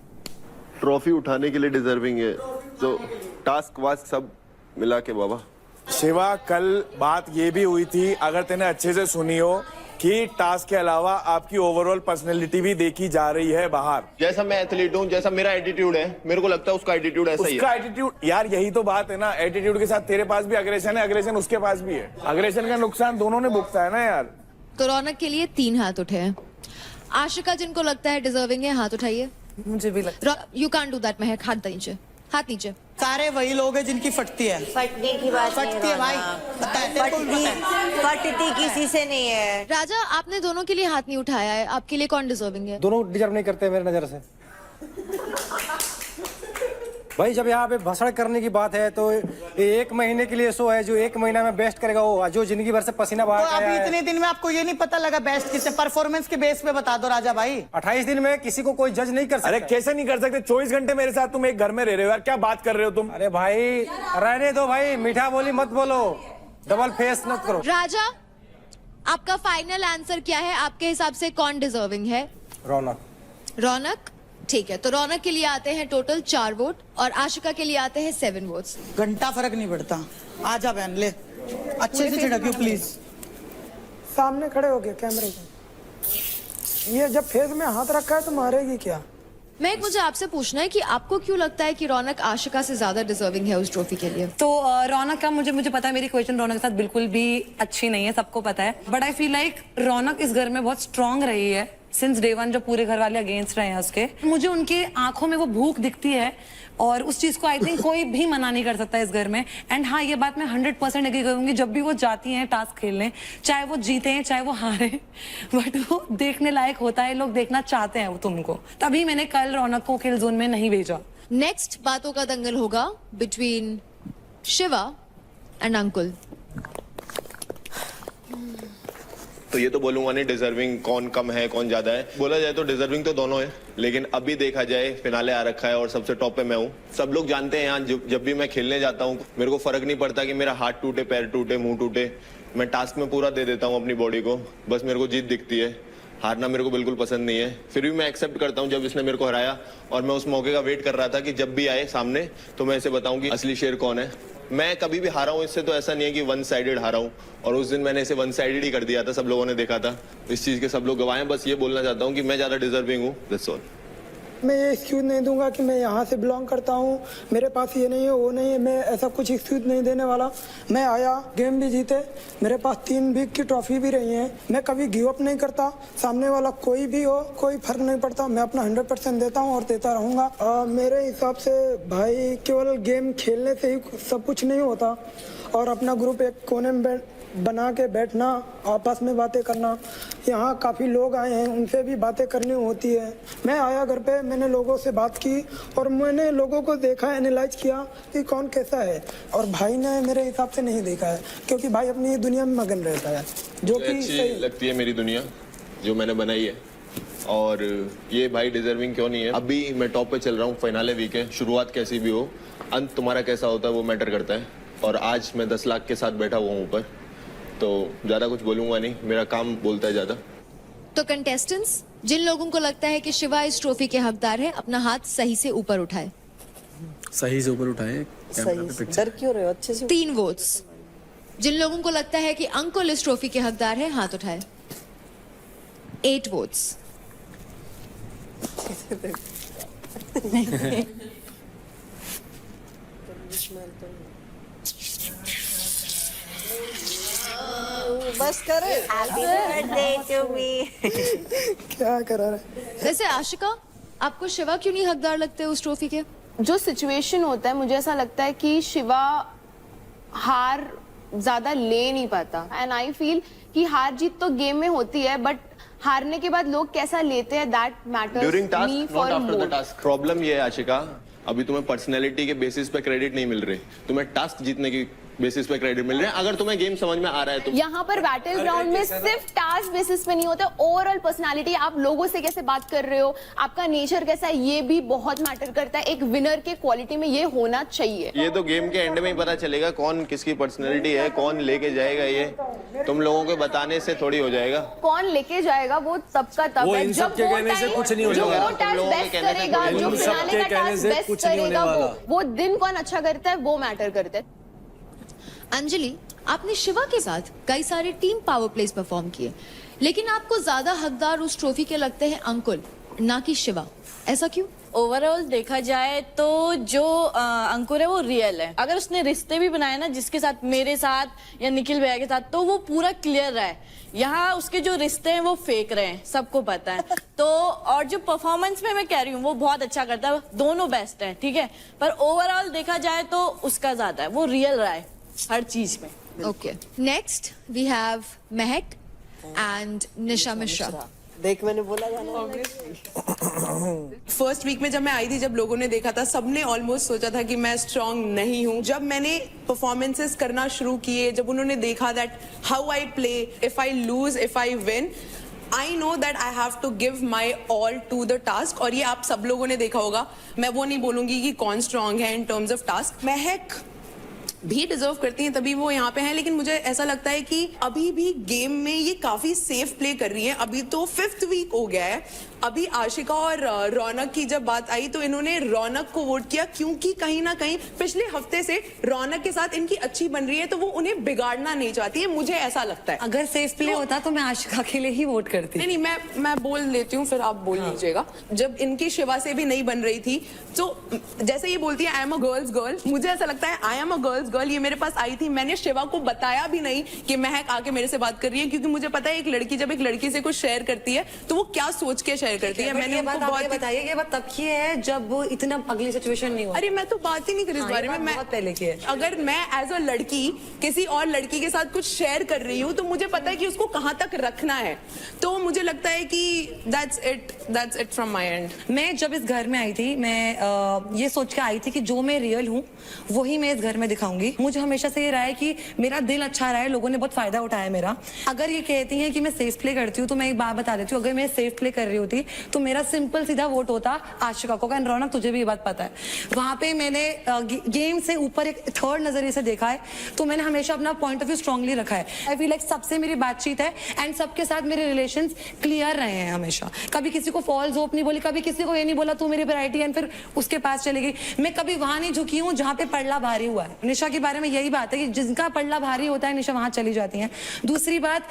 K: ट्रॉफी उठाने के लिए डिजर्विंग है, तो टास्क वास्क सब मिला के बाबा।
E: शिवा, कल बात ये भी हुई थी, अगर तूने अच्छे से सुनी हो, कि टास्क के अलावा आपकी ओवरऑल पर्सनैलिटी भी देखी जा रही है बाहर।
K: जैसा मैं एथलीट हूँ, जैसा मेरा एटीट्यूड है, मेरे को लगता है उसका एटीट्यूड ऐसा ही है।
E: उसका एटीट्यूड, यार यही तो बात है ना, एटीट्यूड के साथ तेरे पास भी अग्रेशन है, अग्रेशन उसके पास भी है, अग्रेशन का नुकसान दोनों ने भुगता है ना यार।
A: तो रौनक के लिए 3 हाथ उठे हैं। आशिका, जिनको लगता है डिजर्विंग है, हाथ उठाइए।
C: मुझे भी लगता है।
A: यू कांट डू दैट महक, हाथ नीचे, हाथ नीचे।
I: सारे वही लोग हैं जिनकी फटती है।
G: फटने की बात
I: फटती है भाई,
G: फटती किसी से नहीं है।
A: राजा, आपने दोनों के लिए हाथ नहीं उठाया है, आपके लिए कौन डिजर्विंग है?
M: दोनों डिजर्व नहीं करते मेरे नजर से। भाई जब यहाँ पे भाषण करने की बात है तो 1 महीने के लिए शो है, जो 1 महीना में बेस्ट करेगा वो, जो जिंदगी भर से पसीना बहा
I: तो अभी इतने दिन में आपको ये नहीं पता लगा बेस्ट किससे? परफॉर्मेंस के बेस पे बता दो राजा भाई।
M: 28 दिन में किसी को कोई जज नहीं कर सकता।
E: अरे कैसे नहीं कर सकते? 24 घंटे मेरे साथ तुम एक घर में रह रहे हो यार, क्या बात कर रहे हो तुम?
M: अरे भाई रहने दो भाई, मीठा बोली मत बोलो, डबल फेस मत करो।
A: राजा, आपका फाइनल आंसर क्या है? आपके हिसाब से कौन डिजर्विंग है?
M: रौनक।
A: रौनक, ठीक है। तो रौनक के लिए आते हैं टोटल 4 वोट और आशिका के लिए आते हैं 7 वोट्स।
I: घंटा फर्क नहीं पड़ता। आजा बहन, ले अच्छे से छिड़कियो प्लीज।
J: सामने खड़े हो गए कैमरे के, ये जब फेस में हाथ रखा है तो मारेगी क्या?
A: मैं मुझे आपसे पूछना है कि आपको क्यों लगता है कि रौनक आशिका से ज्यादा डिजर्विंग है उस ट्रॉफी के लिए?
N: तो रौनक का मुझे पता है, मेरी क्वेश्चन रौनक के साथ बिल्कुल भी अच्छी नहीं है, सबको पता है, बट आई फील लाइक रौनक इस घर में बहुत स्ट्रांग रही है सिंस डे 1, जो पूरे घर वाले अगेंस्ट रहे हैं उसके। मुझे उनके आंखों में वो भूख दिखती है और उस चीज को आई थिंक कोई भी मना नहीं कर सकता इस घर में। एंड हाँ, ये बात मैं 100% एग्री करूंगी, जब भी वो जाती हैं टास्क खेलने, चाहे वो जीते हैं चाहे वो हारे, बट वो देखने लायक होता है, लोग देखना चाहते हैं वो तुमको, तभी मैंने कल रौनक को किल जोन में नहीं भेजा।
A: नेक्स्ट बातों का दंगल होगा बिटवीन शिवा एंड अंकुल।
K: तो ये तो बोलूंगा नहीं डिजर्विंग कौन कम है कौन ज्यादा है, बोला जाए तो डिजर्विंग तो दोनों है, लेकिन अभी देखा जाए फिनाले आ रखा है और सबसे टॉप पे मैं हूँ। सब लोग जानते हैं यहाँ, जब भी मैं खेलने जाता हूँ मेरे को फर्क नहीं पड़ता कि मेरा हाथ टूटे, पैर टूटे, मुंह टूटे, मैं टास्क में पूरा दे देता हूँ अपनी बॉडी को, बस मेरे को जीत दिखती है, हारना मेरे को बिल्कुल पसंद नहीं है। फिर भी मैं एक्सेप्ट करता हूँ जब इसने मेरे को हराया, और मैं उस मौके का वेट कर रहा था कि जब भी आए सामने तो मैं इसे बताऊं कि असली शेर कौन है। मैं कभी भी हारा हूँ इससे, तो ऐसा नहीं है कि वन साइडेड हारा हूँ, और उस दिन मैंने इसे वन साइडेड ही कर दिया था, सब लोगों ने देखा था, इस चीज़ के सब लोग गवाह हैं। बस ये बोलना चाहता हूँ कि मैं ज़्यादा डिजर्विंग हूँ, दैट्स ऑल।
J: मैं ये एक्सक्यूज नहीं दूंगा कि मैं यहाँ से बिलोंग करता हूँ, मेरे पास ये नहीं है वो नहीं है, मैं ऐसा कुछ एक्सक्यूज नहीं देने वाला। मैं आया, गेम भी जीते, मेरे पास 3 वीक की ट्रॉफी भी रही है, मैं कभी गिव अप नहीं करता। सामने वाला कोई भी हो, कोई फर्क नहीं पड़ता, मैं अपना 100% देता हूँ और देता रहूँगा। मेरे हिसाब से भाई केवल गेम खेलने से ही सब कुछ नहीं होता, और अपना ग्रुप एक कोने में बना के बैठना, आपस में बातें करना। यहाँ काफ़ी लोग आए हैं, उनसे भी बातें करनी होती है। मैं आया घर पे, मैंने लोगों से बात की और मैंने लोगों को देखा, एनालाइज किया कि कौन कैसा है, और भाई ने मेरे हिसाब से नहीं देखा है, क्योंकि भाई अपनी दुनिया में मगन रहता है, जो कि
K: अच्छी लगती है मेरी दुनिया जो मैंने बनाई है। और ये भाई डिजर्विंग क्यों नहीं है। अभी मैं टॉप पे चल रहा हूँ, फाइनल वीक है, शुरुआत कैसी भी हो, अंत तुम्हारा कैसा होता है वो मैटर करता है। और आज मैं 10 लाख के साथ बैठा हुआ हूँ ऊपर, तो ज़्यादा कुछ बोलूँगा नहीं, मेरा काम बोलता है ज़्यादा।
A: तो कंटेस्टेंट्स, जिन लोगों को लगता है कि शिवा इस ट्रॉफी के हकदार है, अपना हाथ सही से ऊपर उठाए।
F: सही से ऊपर उठाए, कैमरा पे पिक्चर।
B: डर क्यों रहे हो, अच्छे से
A: 3 वोट्स। जिन लोगों को लगता है कि अंकुल इस ट्रॉफी के हकदार है, हाथ उठाए। 8 वोट्स।
B: बस करे।
G: Happy birthday to me.
J: क्या करा रहे।
A: वैसे आशिका, आपको शिवा क्यों नहीं हकदार लगते उस ट्रॉफी के?
L: जो सिचुएशन होता है, मुझे ऐसा लगता है कि शिवा हार ज्यादा ले नहीं पाता, एंड आई फील कि हार जीत तो गेम में होती है, बट हारने के बाद लोग कैसा लेते हैं, that matters
K: during
L: me
K: task,
L: for
K: not after the
L: more.
K: Task. Problem ये है आशिका, अभी तुम्हें पर्सनैलिटी के बेसिस पे क्रेडिट नहीं मिल रही, तुम्हें टास्क जीतने की बेसिस पे क्रेडिट मिल रहे हैं। अगर तुम्हें गेम समझ में आ रहा है तो
L: यहाँ पर बैटल ग्राउंड में सिर्फ टास्क बेसिस पे नहीं होता, ओवरऑल पर्सनालिटी, आप लोगों से कैसे बात कर रहे हो, आपका नेचर कैसा है, ये भी बहुत मैटर करता है। एक विनर के क्वालिटी में ये होना चाहिए।
K: ये तो गेम के एंड में ही पता चलेगा कौन किसकी पर्सनैलिटी है, कौन लेके जाएगा, ये तुम लोगों के बताने से थोड़ी हो जाएगा।
L: कौन लेके जाएगा वो तब का तब
F: वो
L: है,
F: इन सब
L: जब
F: के
L: वो
F: कहने से
L: टाइम
F: कुछ नहीं
L: जो
F: होने
L: वो
F: वाला।
L: टास्क
K: लोगों के
L: बेस्ट
K: कहने से
L: करेगा,
K: कुछ
L: जो
F: नहीं होने वाला।
L: फिनाले का
F: सबके कहने
L: टास्क
F: से
L: बेस्ट
F: कुछ नहीं होने
L: करेगा,
F: वाला।
L: वो दिन कौन अच्छा करता है वो मैटर करता है।
A: अंजलि, आपने शिवा के साथ कई सारे टीम पावर प्लेस परफॉर्म किए, लेकिन आपको ज्यादा हकदार उस ट्रॉफी के लगते हैं अंकुल, ना कि शिवा। ऐसा क्यों?
O: ओवरऑल देखा जाए तो जो अंकुर है वो रियल है। अगर उसने रिश्ते भी बनाए ना जिसके साथ, मेरे साथ या निखिल भैया के साथ, तो वो पूरा क्लियर रहा है। यहाँ उसके जो रिश्ते हैं वो फेक रहे हैं, सबको पता है। तो और जो परफॉर्मेंस में मैं कह रही हूँ वो बहुत अच्छा करता है, दोनों बेस्ट है, ठीक है, पर ओवरऑल देखा जाए तो उसका ज्यादा है, वो रियल रहा है हर चीज में।
A: Okay, next we have Mahak and निशा मिश्रा।
B: देख, मैंने बोला फर्स्ट वीक में जब मैं आई थी, जब लोगों ने देखा था, सबने ऑलमोस्ट सोचा था कि मैं स्ट्रांग नहीं हूँ। जब मैंने परफॉर्मेंसेस करना शुरू किए, जब उन्होंने देखा that how I play, if I lose, if I win, I know that I have to give my all to the task. और ये आप सब लोगों ने देखा होगा, मैं वो नहीं बोलूंगी कि कौन स्ट्रांग है इन टर्म्स ऑफ टास्क। महक भी डिजर्व करती हैं, तभी वो यहाँ पे हैं, लेकिन मुझे ऐसा लगता है कि अभी भी गेम में ये काफी सेफ प्ले कर रही हैं। अभी तो 5th वीक हो गया है। अभी आशिका और रौनक की जब बात आई तो इन्होंने रौनक को वोट किया, क्योंकि कहीं ना कहीं पिछले हफ्ते से रौनक के साथ इनकी अच्छी बन रही है, तो वो उन्हें बिगाड़ना नहीं चाहती है, मुझे ऐसा लगता है।
N: अगर सेफ प्ले होता तो मैं आशिका के लिए ही वोट करती।
B: नहीं, मैं बोल लेती हूँ, फिर आप बोल लीजिएगा। जब इनकी शिवा से भी नहीं बन रही थी, तो जैसे ये बोलती है आई एम अ गर्ल्स गर्ल, मुझे ऐसा लगता है आई एम अ गर्ल्स गर्ल। ये मेरे पास आई थी, मैंने शिवा को बताया भी नहीं कि महक आके मेरे से बात कर रही है, क्योंकि मुझे पता है एक लड़की जब एक लड़की से कुछ शेयर करती है तो वो क्या सोच के शेयर करती है। मैंने
N: ये बात आप बताइए, ये बात तब की है जब वो इतना अगली सिचुएशन नहीं हुआ।
B: अरे मैं तो बात ही नहीं कर इस बारे में, मैं
N: बहुत पहले की है।
B: अगर मैं एज अ लड़की किसी और लड़की के साथ कुछ शेयर कर रही हूँ तो मुझे पता है कि उसको कहाँ तक रखना है, तो मुझे लगता है कि that's it from my end।
N: मैं जब इस घर में आई थी, मैं ये सोच के आई थी कि जो मैं रियल हूँ वही मैं इस घर में दिखाऊंगी। मुझे हमेशा से ये रहा है कि मेरा दिल अच्छा रहा है, लोगों ने बहुत फायदा उठाया मेरा। अगर ये कहती हैं कि मैं सेफ प्ले करती हूँ तो मैं एक बात बता देती हूँ, अगर मैं सेफ प्ले कर रही होती थी, तो मेरा सिंपल सीधा वोट होता आशिका को। एंड रौनक तुझे भी ये बात पता है, वहां पे मैंने गेम से ऊपर एक थर्ड नजरिए से देखा है, तो मैंने हमेशा अपना पॉइंट ऑफ व्यू स्ट्रांगली रखा है। आई फील लाइक सबसे मेरी बातचीत है एंड सबके साथ मेरे रिलेशंस क्लियर रहे हैं हमेशा। कभी किसी को फॉल्स होप नहीं बोली, कभी किसी को ये नहीं बोला तू मेरी प्रायोरिटी एंड फिर उसके पास चली गई। मैं कभी वहां नहीं झुकी हूँ जहां पे पल्ला भारी हुआ है। निशा के बारे में यही बात है कि जिनका पल्ला भारी होता है निशा वहां चली जाती है। दूसरी बात,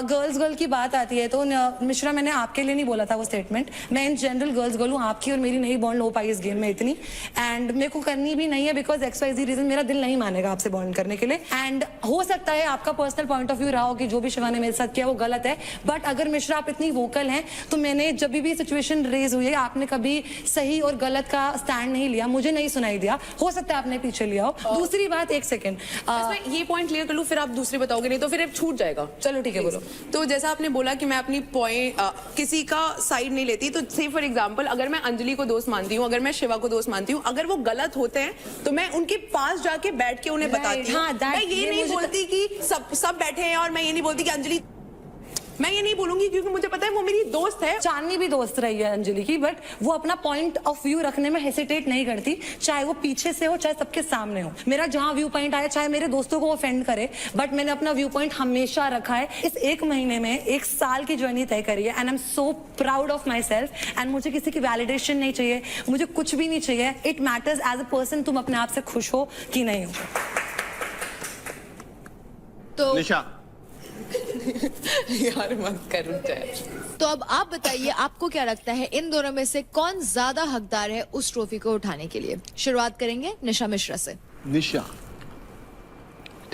N: गर्ल की बात आती है तो मिश्रा मैंने आपके लिए नहीं बोला था वो स्टेटमेंट, मैं इन जनरल गर्ल हूँ, आपकी और मेरी नहीं बॉन्ड हो पाई इस गेम में इतनी, एंड मेरे को करनी भी नहीं है बिकॉज XYZ रीजन मेरा दिल नहीं मानेगा आपसे बॉन्ड करने के लिए। एंड हो सकता है आपका पर्सनल पॉइंट ऑफ व्यू रहा हो कि जो भी शिवा ने मेरे साथ किया वो गलत है, बट अगर मिश्रा आप इतनी वोकल हैं तो मैंने जब भी सिचुएशन रेज हुई है आपने कभी सही और गलत का स्टैंड नहीं लिया, मुझे नहीं सुनाई दिया। हो सकता है आपने पीछे लिया हो। दूसरी बात, एक सेकेंड
B: ये पॉइंट क्लियर कर लूं, फिर आप दूसरी बताओगे, नहीं तो फिर छूट जाएगा।
N: चलो ठीक है, बोलो।
B: तो जैसा आपने बोला कि मैं अपनी पॉइंट किसी का साइड नहीं लेती, तो से फॉर एग्जांपल अगर मैं अंजलि को दोस्त मानती हूँ, अगर मैं शिवा को दोस्त मानती हूँ, अगर वो गलत होते हैं तो मैं उनके पास जाके बैठ के उन्हें बताती हूँ। मैं ये नहीं बोलती कि सब बैठे हैं, और मैं ये नहीं बोलती कि अंजलि, मैं ये नहीं बोलूंगी क्योंकि मुझे पता है वो मेरी दोस्त है।
N: चांदनी भी दोस्त रही है अंजलि की, बट वो अपना पॉइंट ऑफ व्यू रखने में हेसिटेट नहीं करती, चाहे वो पीछे से हो चाहे सबके सामने हो। मेरा जहां व्यू पॉइंट आया, चाहे मेरे दोस्तों को ऑफेंड करे, बट मैंने अपना व्यू पॉइंट हमेशा रखा है। इस एक महीने में 1 साल की जर्नी तय करी है and I am so proud of my self. And मुझे किसी की वैलिडेशन नहीं चाहिए, मुझे कुछ भी नहीं चाहिए। It matters as a person तुम अपने आप से खुश हो कि नहीं हो।
A: तो
K: निशा
B: यार मत कर, रुक जाए।
A: तो अब आप बताइए, आपको क्या लगता है इन दोनों में से कौन ज्यादा हकदार है उस ट्रॉफी को उठाने के लिए? शुरुआत करेंगे निशा मिश्रा से।
K: निशा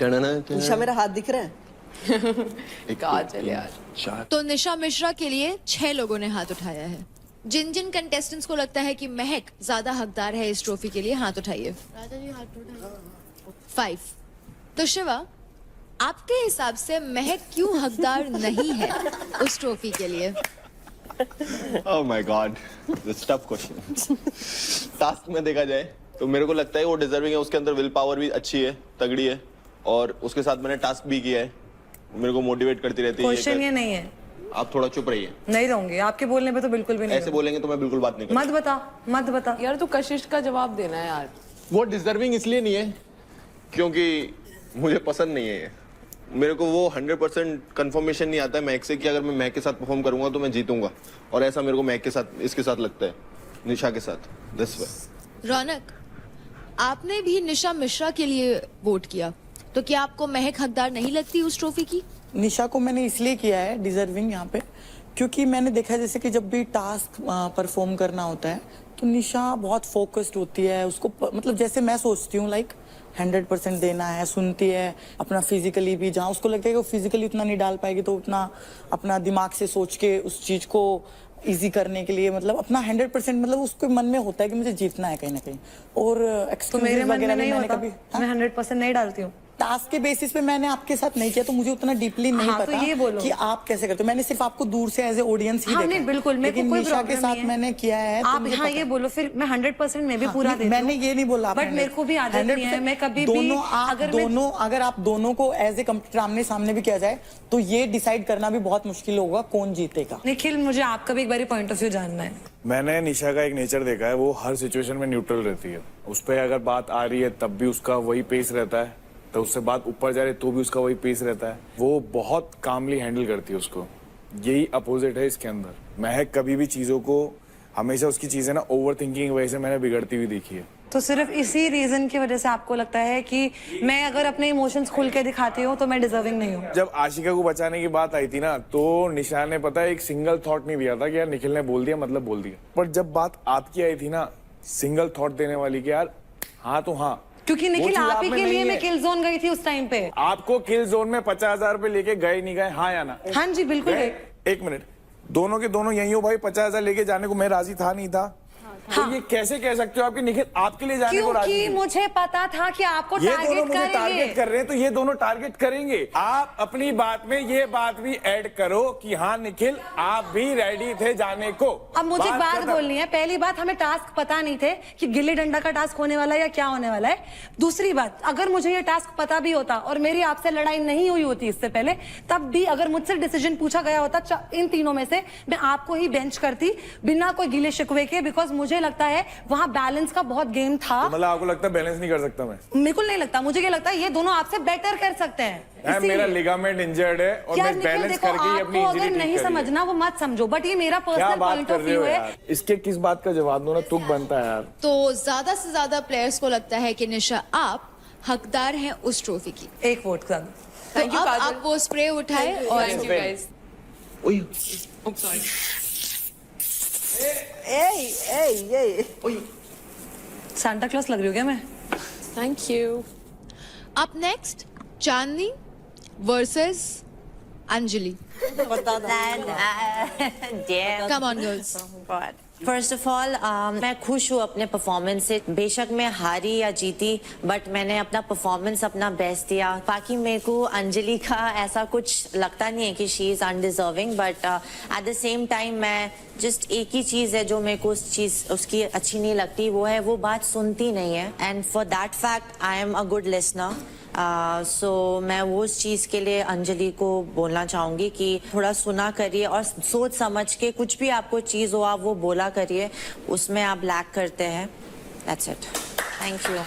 O: निशा मेरा हाथ दिख रहा है?
B: काजल यार।
A: तो निशा मिश्रा के लिए 6 लोगों ने हाथ उठाया है। जिन जिन कंटेस्टेंट्स को लगता है कि महक ज्यादा हकदार है इस ट्रॉफी के लिए, हाथ उठाइए। 5। तो शिवा, आपके हिसाब से महक क्यों हकदार नहीं है उस ट्रॉफी के लिए?
K: Oh my God, this tough question. Task में देखा जाए तो मेरे को लगता है वो डिजर्विंग है, उसके अंदर विल पावर भी अच्छी है, तगड़ी है, और उसके साथ मैंने टास्क भी किया है, मेरे को मोटिवेट करती रहती है।
N: क्वेश्चन ये नहीं है।
K: आप थोड़ा चुप रहिए।
N: नहीं रहूंगी, आपके बोलने पे तो बिल्कुल भी नहीं।
K: ऐसे बोलेंगे तो मैं बिल्कुल बात नहीं
N: करूंगा। मत बता
B: यार, तू कशिश का जवाब देना है यार।
K: वो डिजर्विंग इसलिए नहीं है क्योंकि मुझे पसंद नहीं है। मेरे को वो 100% कंफर्मेशन नहीं आता है महक से कि अगर मैं महक के साथ परफॉर्म करूंगा तो मैं जीतूंगा, और ऐसा मेरे को महक के साथ, इसके साथ लगता है, निशा के साथ। This way.
A: रौनक, आपने भी निशा मिश्रा के लिए वोट किया, तो क्या आपको महक हकदार नहीं लगती उस ट्रॉफी की?
I: निशा को मैंने इसलिए किया है डिजर्विंग यहाँ पे, क्योंकि मैंने देखा है जैसे कि जब भी टास्क परफॉर्म करना होता है तो निशा बहुत फोकस्ड होती है। उसको मतलब जैसे मैं सोचती हूँ लाइक 100% देना है, सुनती है अपना फिजिकली भी, जहाँ उसको लगता है कि वो फिजिकली उतना नहीं डाल पाएगी तो उतना अपना दिमाग से सोच के उस चीज को इजी करने के लिए, मतलब अपना 100%, मतलब उसके मन में होता है कि मुझे जीतना है कहीं ना कहीं। और
N: तो मेरे मन में नहीं होता, मैं 100% नहीं डालती हूँ।
I: टास्क के बेसिस पे मैंने आपके साथ नहीं किया तो मुझे उतना डीपली नहीं पता
N: तो ये बोलो
I: कि आप कैसे करते हो। मैंने सिर्फ आपको दूर से एज ए ऑडियंस ही देखा।
N: नहीं, बिल्कुल, मेरे को कोई
I: निशा के
N: प्रॉब्लम
I: साथ
N: नहीं है।
I: मैंने किया है तो
N: आप
I: मुझे
N: हाँ
I: पता
N: ये बोलो, फिर मैं 100% मैं भी
I: हाँ,
N: पूरा देती
I: मैंने ये नहीं बोला,
N: बट मेरे को भी आदत नहीं है। मैं कभी भी
I: अगर आप दोनों को एज ए कंप्यूटर आमने सामने भी किया जाए तो ये डिसाइड करना भी बहुत मुश्किल होगा कौन जीतेगा।
N: निखिल, मुझे आपका भी एक बार पॉइंट ऑफ व्यू जानना है।
E: मैंने निशा का एक नेचर देखा है, वो हर सिचुएशन में न्यूट्रल रहती है। उस पर अगर बात आ रही है तब भी उसका वही पेस रहता है, तो उससे बात ऊपर जा रही है तो भी उसका वही पेस रहता है। वो बहुत कामली हैंडल करती है उसको। यही अपोजिट है इसके अंदर। महक कभी भी चीजों को, हमेशा उसकी चीजें ना ओवर थिंकिंग की वजह से मैंने बिगड़ती हुई देखी है।
N: तो सिर्फ इसी रीजन की वजह से आपको लगता है कि मैं अगर अपने इमोशंस खुल के दिखाती हूँ तो मैं डिजर्विंग नहीं हूँ?
E: जब आशिका को बचाने की बात आई थी ना, तो निशा ने पता है एक सिंगल थॉट नहीं दिया था कि यार निखिल ने बोल दिया मतलब बोल दिया। पर जब बात आपकी आई थी ना, सिंगल थॉट देने वाली कि यार हाँ तो हाँ,
N: क्योंकि निखिल आप ही के लिए मैं किल जोन गई थी उस टाइम पे।
E: आपको किल जोन में 50,000 रुपए लेके गए नहीं गए, हाँ या ना?
N: हाँ जी बिल्कुल।
E: एक मिनट, दोनों के दोनों यही हो भाई। 50,000 लेके जाने को मैं राजी था नहीं था? तो ये कैसे कह सकते हो आपके निखिल आपके लिए जाने को राजी
N: क्योंकि
E: नहीं?
N: मुझे पता था कि आपको
E: ये दोनों
N: टारगेट
E: मुझे टारगेट
N: करेंगे।
E: कर रहे हैं तो ये दोनों टारगेट करेंगे। आप अपनी बात में ये बात भी ऐड करो कि हाँ निखिल आप भी रेडी थे जाने को।
N: अब मुझे एक बात
E: खत्म।
N: बोलनी है। पहली बात, हमें टास्क पता नहीं थे कि गिल्ली डंडा का टास्क होने वाला है या क्या होने वाला है। दूसरी बात, अगर मुझे ये टास्क पता भी होता और मेरी आपसे लड़ाई नहीं हुई होती इससे पहले, तब भी अगर मुझसे डिसीजन पूछा गया होता इन तीनों में से, मैं आपको ही बेंच करती बिना कोई गिले शिकवे के, बिकॉज मुझे लगता है वहां बैलेंस का बहुत गेम था।
E: तो मतलब आपको लगता है बैलेंस नहीं कर सकता मैं?
N: बिल्कुल नहीं लगता। मुझे क्या लगता है ये दोनों आपसे बेटर कर सकते हैं।
E: मेरा लिगामेंट इंजर्ड है और मैं बैलेंस करके ही अपनी इंजरी
N: अगर नहीं समझना वो मत समझो, बट ये मेरा
E: क्या
N: पर्सनल
E: बात
N: पॉइंट
E: कर
N: ऑफ
E: रहे
N: व्यू
E: हो
N: है।
E: यार? इसके किस बात का जवाब दो ना, तुक बनता है यार।
A: तो ज्यादा से ज्यादा प्लेयर्स को लगता है कि निशा आप हकदार हैं उस ट्रॉफी की।
N: एक वोट का।
A: तो अब आप वो स्प्रे उठाए और
N: सांता क्लॉस लग रही हूँ क्या मैं?
L: Thank you.
A: Up next Chandni versus Anjali. Come on, girls.
G: First of all मैं खुश हूँ अपने परफॉर्मेंस से। बेशक मैं हारी या जीती, बट मैंने अपना परफॉर्मेंस अपना बेस्ट दिया। बाकी मेरे को अंजलि का ऐसा कुछ लगता नहीं है कि she is undeserving, but at the same time मैं जस्ट एक ही चीज है जो मेरे को उस चीज उसकी अच्छी नहीं लगती, वो है वो बात सुनती नहीं है। And for that fact I am a good listener. So मैं वो उस चीज़ के लिए अंजलि को बोलना चाहूँगी कि थोड़ा सुना करिए और सोच समझ के कुछ भी आपको चीज़ हो आप वो बोला करिए, उसमें आप लैक करते हैं। That's it, thank you.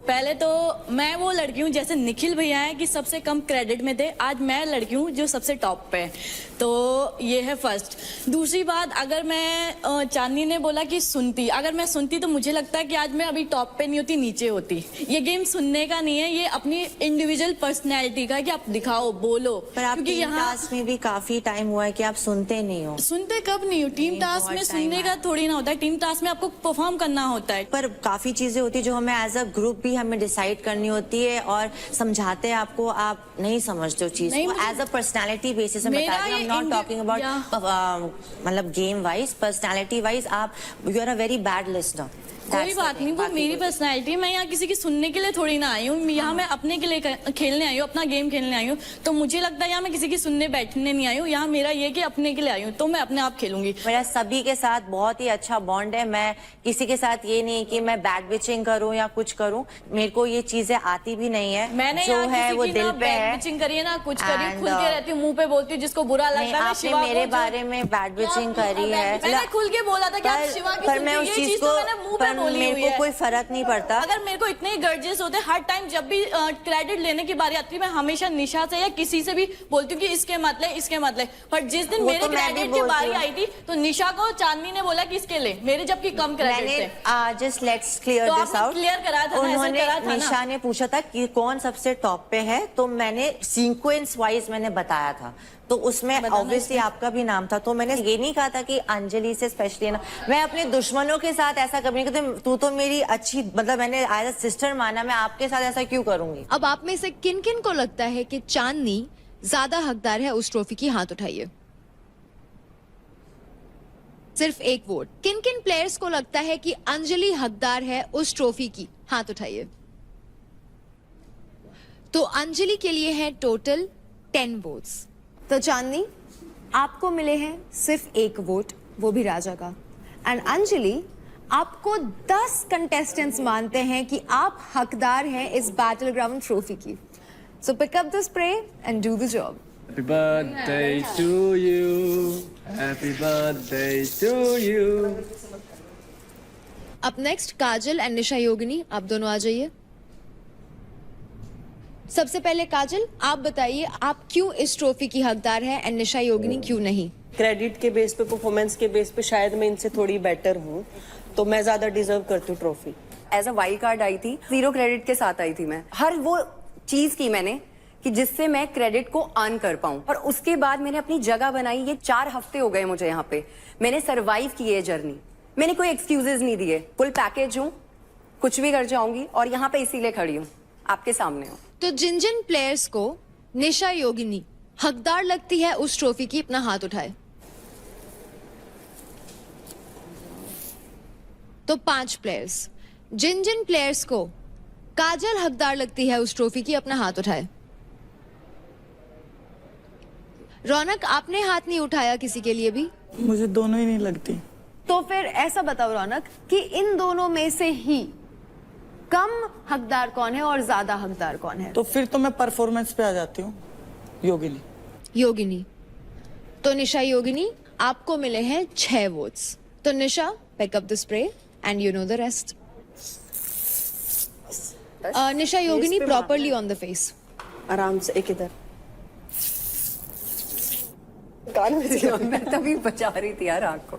O: पहले तो मैं वो लड़की हूँ जैसे निखिल भैया है कि सबसे कम क्रेडिट में थे, आज मैं लड़की हूँ जो सबसे टॉप पे है, तो ये है फर्स्ट। दूसरी बात, अगर मैं चांदनी ने बोला कि सुनती, अगर मैं सुनती तो मुझे लगता है कि आज मैं अभी टॉप पे नहीं होती, नीचे होती। ये गेम सुनने का नहीं है, ये अपनी इंडिविजुअल पर्सनैलिटी का है कि आप दिखाओ, बोलो।
G: पर आप
O: क्योंकि
G: टीम टास्क में भी काफी टाइम हुआ है कि आप सुनते नहीं हो।
O: सुनते कब नहीं हो? टीम टास्क में सुनने का थोड़ी ना होता है, टीम टास्क में आपको परफॉर्म करना होता है।
G: पर काफी चीजें होती है जो हमें एज अ ग्रुप भी हमें डिसाइड करनी होती है और समझाते हैं आपको, आप नहीं समझते हो चीज को। एज अ पर्सनैलिटी बेसिस में बता रही हूँ, नॉट टॉकिंग अबाउट मतलब गेम वाइज, पर्सनैलिटी वाइज आप you are a very bad listener.
O: कोई बात नहीं, वो मेरी पर्सनैलिटी। मैं यहाँ किसी की सुनने के लिए थोड़ी ना आई हूँ, यहाँ मैं अपने के लिए खेलने आई हूँ, अपना गेम खेलने आई हूँ। तो मुझे लगता है यहाँ मैं किसी की सुनने बैठने नहीं आई हूँ, यहाँ मेरा ये कि अपने के लिए आई हूँ, तो मैं अपने आप खेलूंगी।
G: मेरा सभी के साथ बहुत ही अच्छा बॉन्ड है। मैं किसी के साथ ये नहीं कि मैं बैड बिचिंग करूँ या कुछ करूँ, मेरे को ये चीजें आती भी नहीं है।
O: मैंने
G: जो है वो दिल पे है।
O: बिचिंग करिए ना, कुछ करिए, खुल के रहती हूँ, मुंह पे बोलती हूँ, जिसको बुरा लगता है।
G: आपने मेरे बारे में बैड बिचिंग करी है,
O: मैंने खुल के बोला था कि आप शिवा की सुनती हैं, ये चीज तो मैंने मुंह पे बोली हुई है।
G: कोई फर्क नहीं पड़ता।
O: अगर मेरे को इतने गर्जेस होते हर टाइम, जब भी क्रेडिट लेने की बारी आती है, मैं हमेशा निशा से या किसी से भी बोलती हूँ कि इसके मत ले, इसके मत ले। पर जिस दिन मेरे क्रेडिट की बारी आई थी तो निशा को चांदनी ने बोला कि इसके ले, मेरे जबकि कम क्रेडिट थे।
G: Just let's clear this out.
O: Clear करा था,
G: उन्होंने निशा ने पूछा था कि कौन सबसे टॉप पे है, तो मैंने सीक्वेंस वाइज मैंने बताया था, तो उसमें ऑब्वियसली आपका भी नाम था। तो मैंने ये नहीं कहा था कि अंजलि से स्पेशली ना, मैं अपने दुश्मनों के साथ ऐसा कभी नहीं करती। तू तो मेरी अच्छी, मतलब मैंने एज अ सिस्टर माना, मैं आपके साथ ऐसा क्यों करूंगी।
A: अब आप में से किन किन को लगता है कि चांदनी ज्यादा हकदार है उस ट्रॉफी की? हाथ उठाइए। सिर्फ एक वोट। किन किन प्लेयर्स को लगता है कि अंजलि हकदार है उस ट्रॉफी की? हाथ उठाइए। तो अंजलि के लिए है टोटल 10 वोट्स। तो चांदनी, आपको मिले हैं सिर्फ एक वोट, वो भी राजा का। एंड अंजलि, आपको 10 कंटेस्टेंट्स मानते हैं कि आप हकदार हैं इस बैटल ग्राउंड ट्रॉफी की। So pick up the spray and do the job.
F: Happy birthday to you. Happy birthday to you.
A: अब नेक्स्ट काजल एंड निशा योगिनी, आप दोनों आ जाइए। सबसे पहले काजल, आप बताइए आप क्यों इस ट्रॉफी की हकदार है एंड निशा योगिनी क्यों नहीं?
P: क्रेडिट के बेस पे, परफॉर्मेंस के बेस पे शायद मैं इनसे थोड़ी बेटर हूँ, तो मैं ज्यादा डिजर्व करती हूँ trophy.
Q: As a wild card आई थी, 0 क्रेडिट के साथ आई थी। मैं हर वो चीज की मैंने कि जिससे मैं क्रेडिट को अर्न कर पाऊं, और उसके बाद मैंने अपनी जगह बनाई। ये 4 हफ्ते हो गए मुझे यहाँ पे, मैंने सरवाइव की ये जर्नी। मैंने कोई एक्सक्यूजेज नहीं दिए, फुल पैकेज हूँ, कुछ भी कर जाऊंगी, और यहाँ पे इसीलिए खड़ी हूँ, आपके सामने हूँ।
A: तो जिन जिन प्लेयर्स को निशा योगिनी हकदार लगती है उस ट्रॉफी की, अपना हाथ उठाए। तो 5 प्लेयर्स, जिन जिन प्लेयर्स को काजल हकदार लगती है उस ट्रॉफी की, अपना हाथ उठाए। रौनक, आपने हाथ नहीं उठाया किसी के लिए भी?
I: मुझे दोनों ही नहीं लगती।
A: तो फिर ऐसा बताओ रौनक कि इन दोनों में से ही कम हकदार कौन है और ज्यादा हकदार कौन है?
I: तो फिर तो मैं परफॉर्मेंस पे आ जाती हूँ, योगिनी।
A: योगिनी। तो निशा योगिनी, आपको मिले हैं 6 वोट्स। तो Nisha, pick up the spray and you know the rest. Nisha Yogini, properly on the face.
P: आराम से, एक इधर।
Q: मैं तभी बचा रही थी यार आँख को।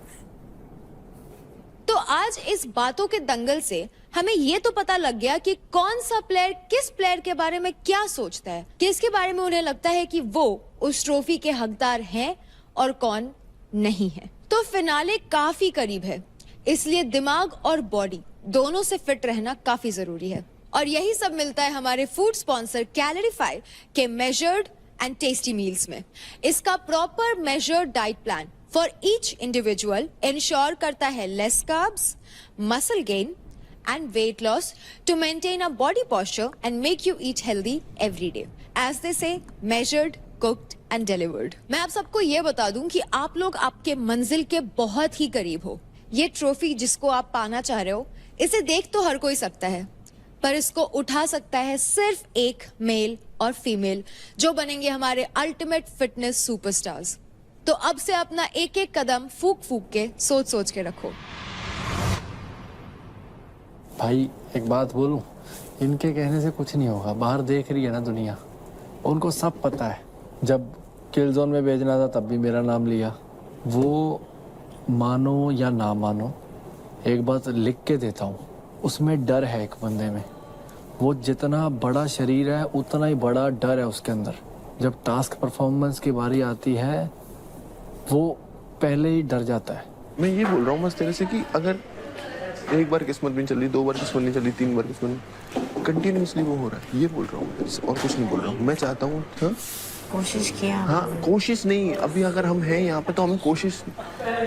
A: तो आज इस बातों के दंगल से हमें ये तो पता लग गया कि कौन सा प्लेयर किस प्लेयर के बारे में क्या सोचता है, किसके बारे में उन्हें लगता है कि वो उस ट्रॉफी के हकदार हैं और कौन नहीं है। तो फिनाले काफी करीब है, इसलिए दिमाग और बॉडी दोनों से फिट रहना काफी जरूरी है। और यही सब मिलता है हमारे फूड स्पॉन्सर कैलोरीफाई के मेजर्ड एंड टेस्टी मील्स में। इसका proper measured diet plan for each individual ensure करता है less carbs, muscle gain and weight loss to maintain a body posture and make you eat healthy every day. As they say, measured, cooked and delivered. मैं आप सबको ये बता दूं कि आप लोग आपके मंजिल के बहुत ही करीब हो। ये ट्रॉफी जिसको आप पाना चाह रहे हो, इसे देख तो हर कोई सकता है, पर इसको उठा सकता है सिर्फ एक मेल और फीमेल, जो बनेंगे हमारे अल्टीमेट फिटनेस सुपरस्टार्स। तो अब से अपना एक एक कदम फूक फूक के सोच सोच के रखो।
F: भाई एक बात बोलूं, इनके कहने से कुछ नहीं होगा। बाहर देख रही है ना दुनिया, उनको सब पता है। जब किल जोन में भेजना था तब भी मेरा नाम लिया। वो मानो या ना मानो, एक बात लिख के देता हूँ, उसमें डर है एक बंदे में। वो जितना बड़ा शरीर है उतना ही बड़ा डर है उसके अंदर। जब टास्क परफॉर्मेंस की बारी आती है वो पहले ही डर जाता है।
K: मैं ये बोल रहा हूँ बस तेरे से कि अगर एक बार किस्मत भी चल रही, 2 बार किस्मत नहीं चल रही, 3 बार किस्मत नहीं, कंटिन्यूसली वो हो रहा है। ये बोल रहा हूँ और कुछ नहीं बोल रहा हूँ। मैं चाहता हूँ
G: कोशिश किया।
K: हाँ, कोशिश नहीं, अभी अगर हम हैं यहाँ पे तो हमें कोशिश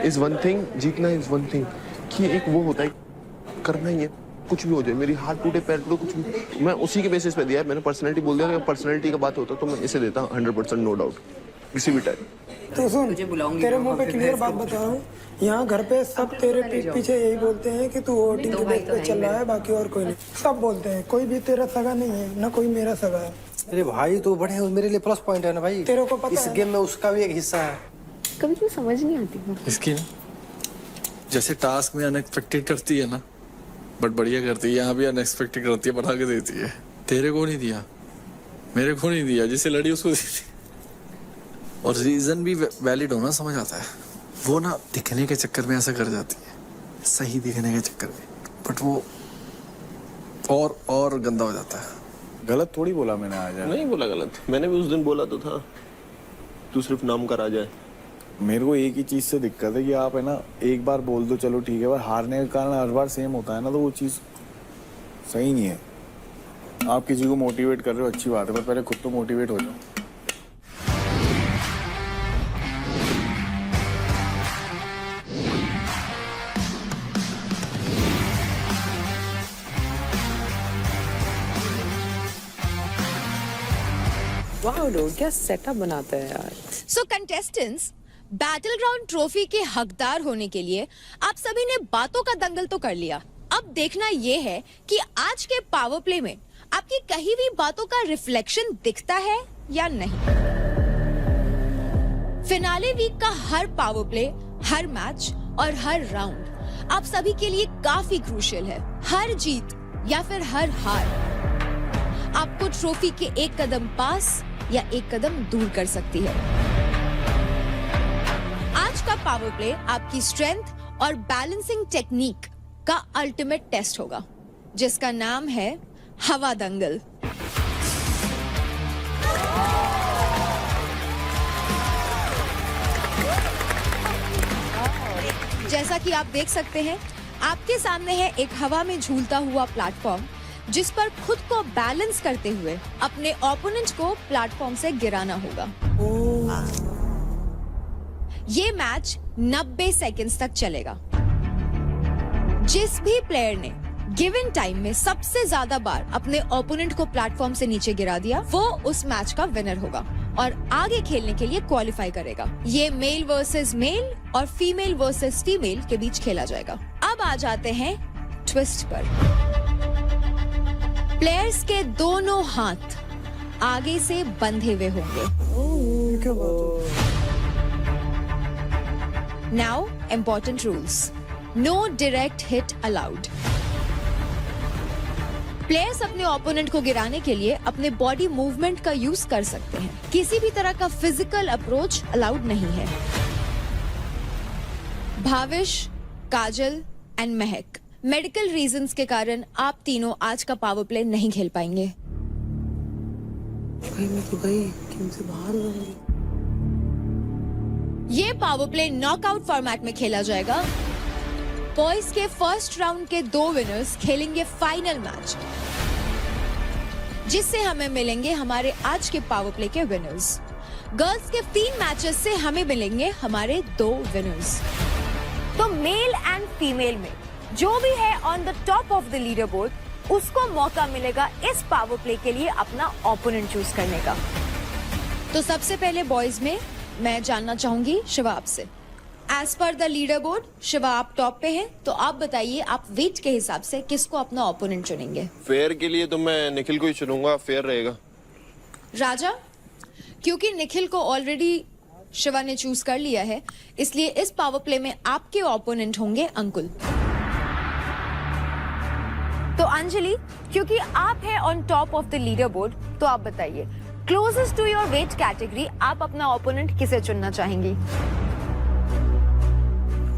K: इज वन थिंग, जीतना इज वन थिंग। कि एक वो होता है, करना ही है, कुछ भी हो जाए, मेरी हाथ टूटे पैर टूटे, कुछ भी। मैं उसी के बेसिस पे दिया है। मैंने पर्सनैलिटी बोल दिया, पर्सनैलिटी का बात होता तो मैं इसे देता 100% नो डाउट किसी भी टाइम।
J: तो सुन, तेरे मुंह पे क्लियर बात बता रहा हूँ, यहाँ घर पे सब तेरे पीठ पीछे यही बोलते हैं कि तू वोटिंग के बेस पे चल रहा है, बाकी और कोई नहीं। सब बोलते हैं, कोई भी तेरा सगा नहीं है, ना कोई मेरा सगा है।
M: अरे भाई तो बड़े मेरे लिए प्लस पॉइंट है ना भाई।
J: तेरे को पता
M: इस गेम में उसका भी एक हिस्सा है।
L: कभी तो समझ नहीं आती है
F: इसकी ना, जैसे टास्क में अनएक्सपेक्टेड करती है ना, बट बढ़िया करती है। यहाँ भी अनएक्सपेक्टेड करती है, बना के देती है। तेरे को नहीं दिया, मेरे को नहीं दिया, जिसे लड़ी उसको दी। और रीजन भी वैलिड होना समझ आता है। वो ना दिखने के चक्कर में ऐसा कर जाती है, सही दिखने के चक्कर में, बट वो और गंदा हो जाता है।
E: गलत थोड़ी बोला मैंने आज।
K: नहीं बोला गलत, मैंने भी उस दिन बोला तो था, तू सिर्फ नाम का राजा है।
E: मेरे को एक ही चीज से दिक्कत है कि आप है ना एक बार बोल दो चलो ठीक है, पर हारने का कारण हर बार सेम होता है ना, तो वो चीज सही नहीं है। आप किसी को मोटिवेट कर रहे हो, अच्छी बात है, पर पहले खुद तो मोटिवेट हो जाओ।
B: वाओ डूड, क्या सेटअप बनाते हैं यार।
A: सो कंटेस्टेंट्स, बैटल ग्राउंड ट्रॉफी के हकदार होने के लिए आप सभी ने बातों का दंगल तो कर लिया। अब देखना ये है कि आज के पावर प्ले में आपकी कही हुई बातों का रिफ्लेक्शन दिखता है या नहीं। फिनाले वीक का हर पावर प्ले, हर मैच और हर राउंड आप सभी के लिए काफी क्रूशियल है। हर जीत या फिर हर हार आपको ट्रॉफी के एक कदम पास या एक कदम दूर कर सकती है। आज का पावर प्ले आपकी स्ट्रेंथ और बैलेंसिंग टेक्निक का अल्टीमेट टेस्ट होगा, जिसका नाम है हवा दंगल। जैसा कि आप देख सकते हैं, आपके सामने है एक हवा में झूलता हुआ प्लेटफॉर्म, जिस पर खुद को बैलेंस करते हुए अपने ओपोनेंट को प्लेटफॉर्म से गिराना होगा। ये मैच 90 सेकंड्स तक चलेगा। जिस भी प्लेयर ने गिवन टाइम में सबसे ज्यादा बार अपने ओपोनेंट को प्लेटफॉर्म से नीचे गिरा दिया वो उस मैच का विनर होगा और आगे खेलने के लिए क्वालिफाई करेगा। ये मेल वर्सेस मेल और फीमेल वर्सेस फीमेल के बीच खेला जाएगा। अब आ जाते हैं ट्विस्ट पर। प्लेयर्स के दोनों हाथ आगे से बंधे हुए होंगे। Now important rules. No direct hit allowed. Players अपने ओपोनेंट को गिराने के लिए अपने बॉडी मूवमेंट का यूज कर सकते हैं। किसी भी तरह का फिजिकल अप्रोच अलाउड नहीं है। भाविश, काजल एंड महक, मेडिकल रीजंस के कारण आप तीनों आज का पावर प्ले नहीं खेल पाएंगे। ये पावर प्ले नॉकआउट फॉर्मेट में खेला जाएगा। बॉयज के फर्स्ट राउंड के 2 विनर्स खेलेंगे फाइनल मैच, जिससे हमें मिलेंगे हमारे आज के पावर प्ले के विनर्स। गर्ल्स के 3 मैचेस से हमें मिलेंगे हमारे 2 विनर्स।
Q: तो मेल एंड फीमेल में जो भी है on the top of the leader board उसको मौका मिलेगा इस पावर प्ले के लिए अपना ओपोनेंट चूज करने का।
A: तो सबसे पहले बॉयज में मैं जानना चाहूंगी शिवा आपसे। As per the leader board Shiva आप टॉप पे हैं, तो आप बताइए आप वेट के हिसाब से किसको अपना ओपोनेंट चुनेंगे?
K: फेयर के लिए तो मैं निखिल को ही चुनूंगा, फेयर रहेगा।
A: राजा, क्योंकि निखिल को ऑलरेडी शिवा ने चूज कर लिया है इसलिए इस पावर प्ले में आपके ओपोनेंट होंगे अंकुल।
Q: तो अंजलि, क्योंकि आप है on top of the leader board तो आप बताइए closest to your weight category आप अपना ओपोनेंट किसे चुनना चाहेंगी?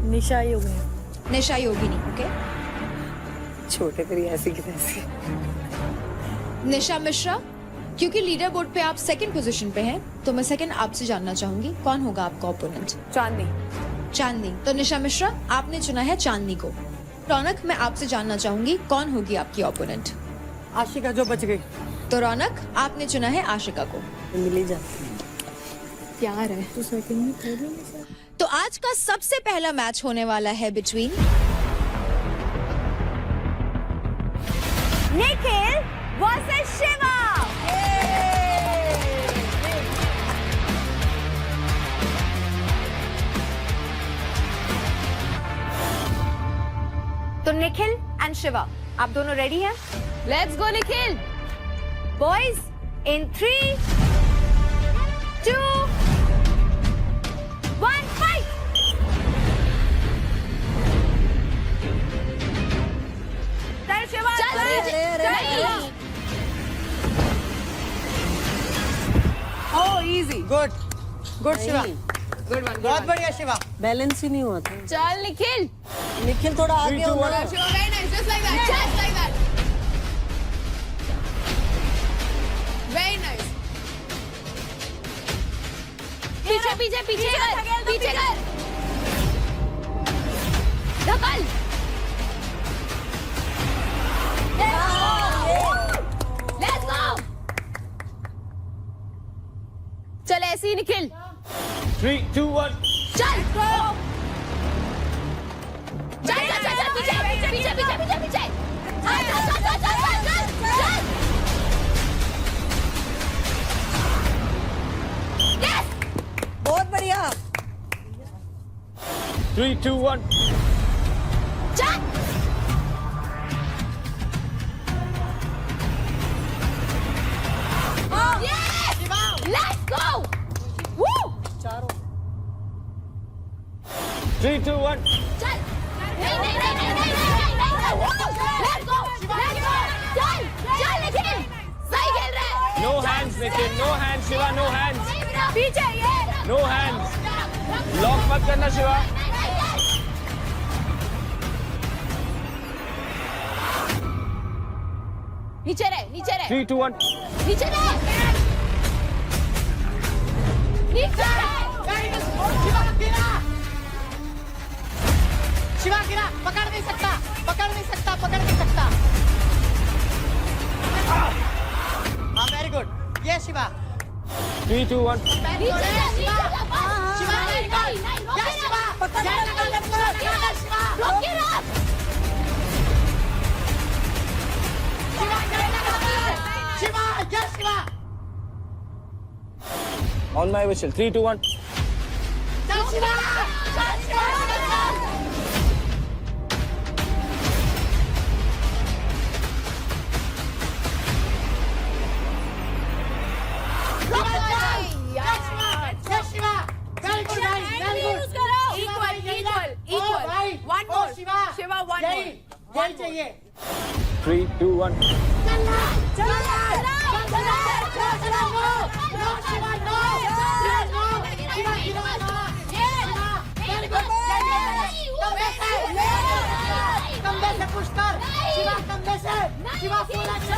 P: निशा योगिनी।
A: निशा योगिनी, ओके।
C: छोटे करी ऐसी की तैसी।
A: निशा मिश्रा, क्योंकि लीडर बोर्ड पे आप सेकंड पोजीशन पे हैं तो मैं सेकंड आपसे जानना चाहूंगी कौन होगा आपका ओपोनेंट?
Q: चांदनी।
A: चांदनी, तो निशा मिश्रा आपने चुना है चांदनी को। रौनक, मैं आपसे जानना चाहूंगी कौन होगी आपकी ओपोनेंट?
P: आशिका जो बच गई।
A: तो रौनक आपने चुना है आशिका को।
P: मिली जाती है।
L: प्यार है तो सेकंड में थर्ड में।
A: तो आज का सबसे पहला मैच होने वाला है बिटवीन
Q: निखिल वर्सेस शिवा। तो निखिल एंड शिवा आप दोनों रेडी हैं?
L: Let's go Nikhil.
Q: Boys in 3, 2, 1 fight. चल Shiva,
P: oh easy. Good good Shiva, good one. बहुत बढ़िया शिवा। बैलेंस ही नहीं हुआ था।
L: चल निखिल।
P: निखिल थोड़ा आगे हो ना।
L: Shiva, very nice, just like that, just like that. Very nice. पीछे पीछे पीछे कर, पीछे कर। धकल। Let's go. चल ऐसे ही निखिल।
F: 3, 2, 1।
L: चल चल चल चल चल पीछे पीछे पीछे पीछे पीछे पीछे चल चल चल चल चल चल चल। यस,
P: बहुत बढ़िया।
F: 3, 2, 1।
L: चल यस, लेट्स गो। वू,
F: 3, 2, 1।
L: चल नहीं नहीं नहीं नहीं नहीं नहीं लेट्स गो लेट्स गो। चल चल निखिल, सही खेल रहा है।
F: No hands Nikhil, no hands Shiva, no hands,
L: पीछे ये
F: नो हैंड्स। लॉक मत करना शिवा।
L: नीचे रहे, नीचे रहे,
F: 3, 2, 1।
L: नीचे रहे, नीचे रहे।
I: शिवा गिरा, पकड़ नहीं सकता, पकड़ नहीं सकता, पकड़ नहीं सकता। हाँ वेरी गुड, ये शिवा।
F: 3, 2, 1।
L: नीचे रहे,
I: शिवा नहीं, नहीं,
L: शिवा, रोक के रख।
I: Shiva, yes, Shiva.
F: On my we shall 3 2 1
I: चल शिवा, चल शिवा,
L: शिवा, one more.
I: यही चाहिए।
F: 3 2 1
I: कंधे से पुश कर शिवा, कंधे से शिवा, पूरा शिवा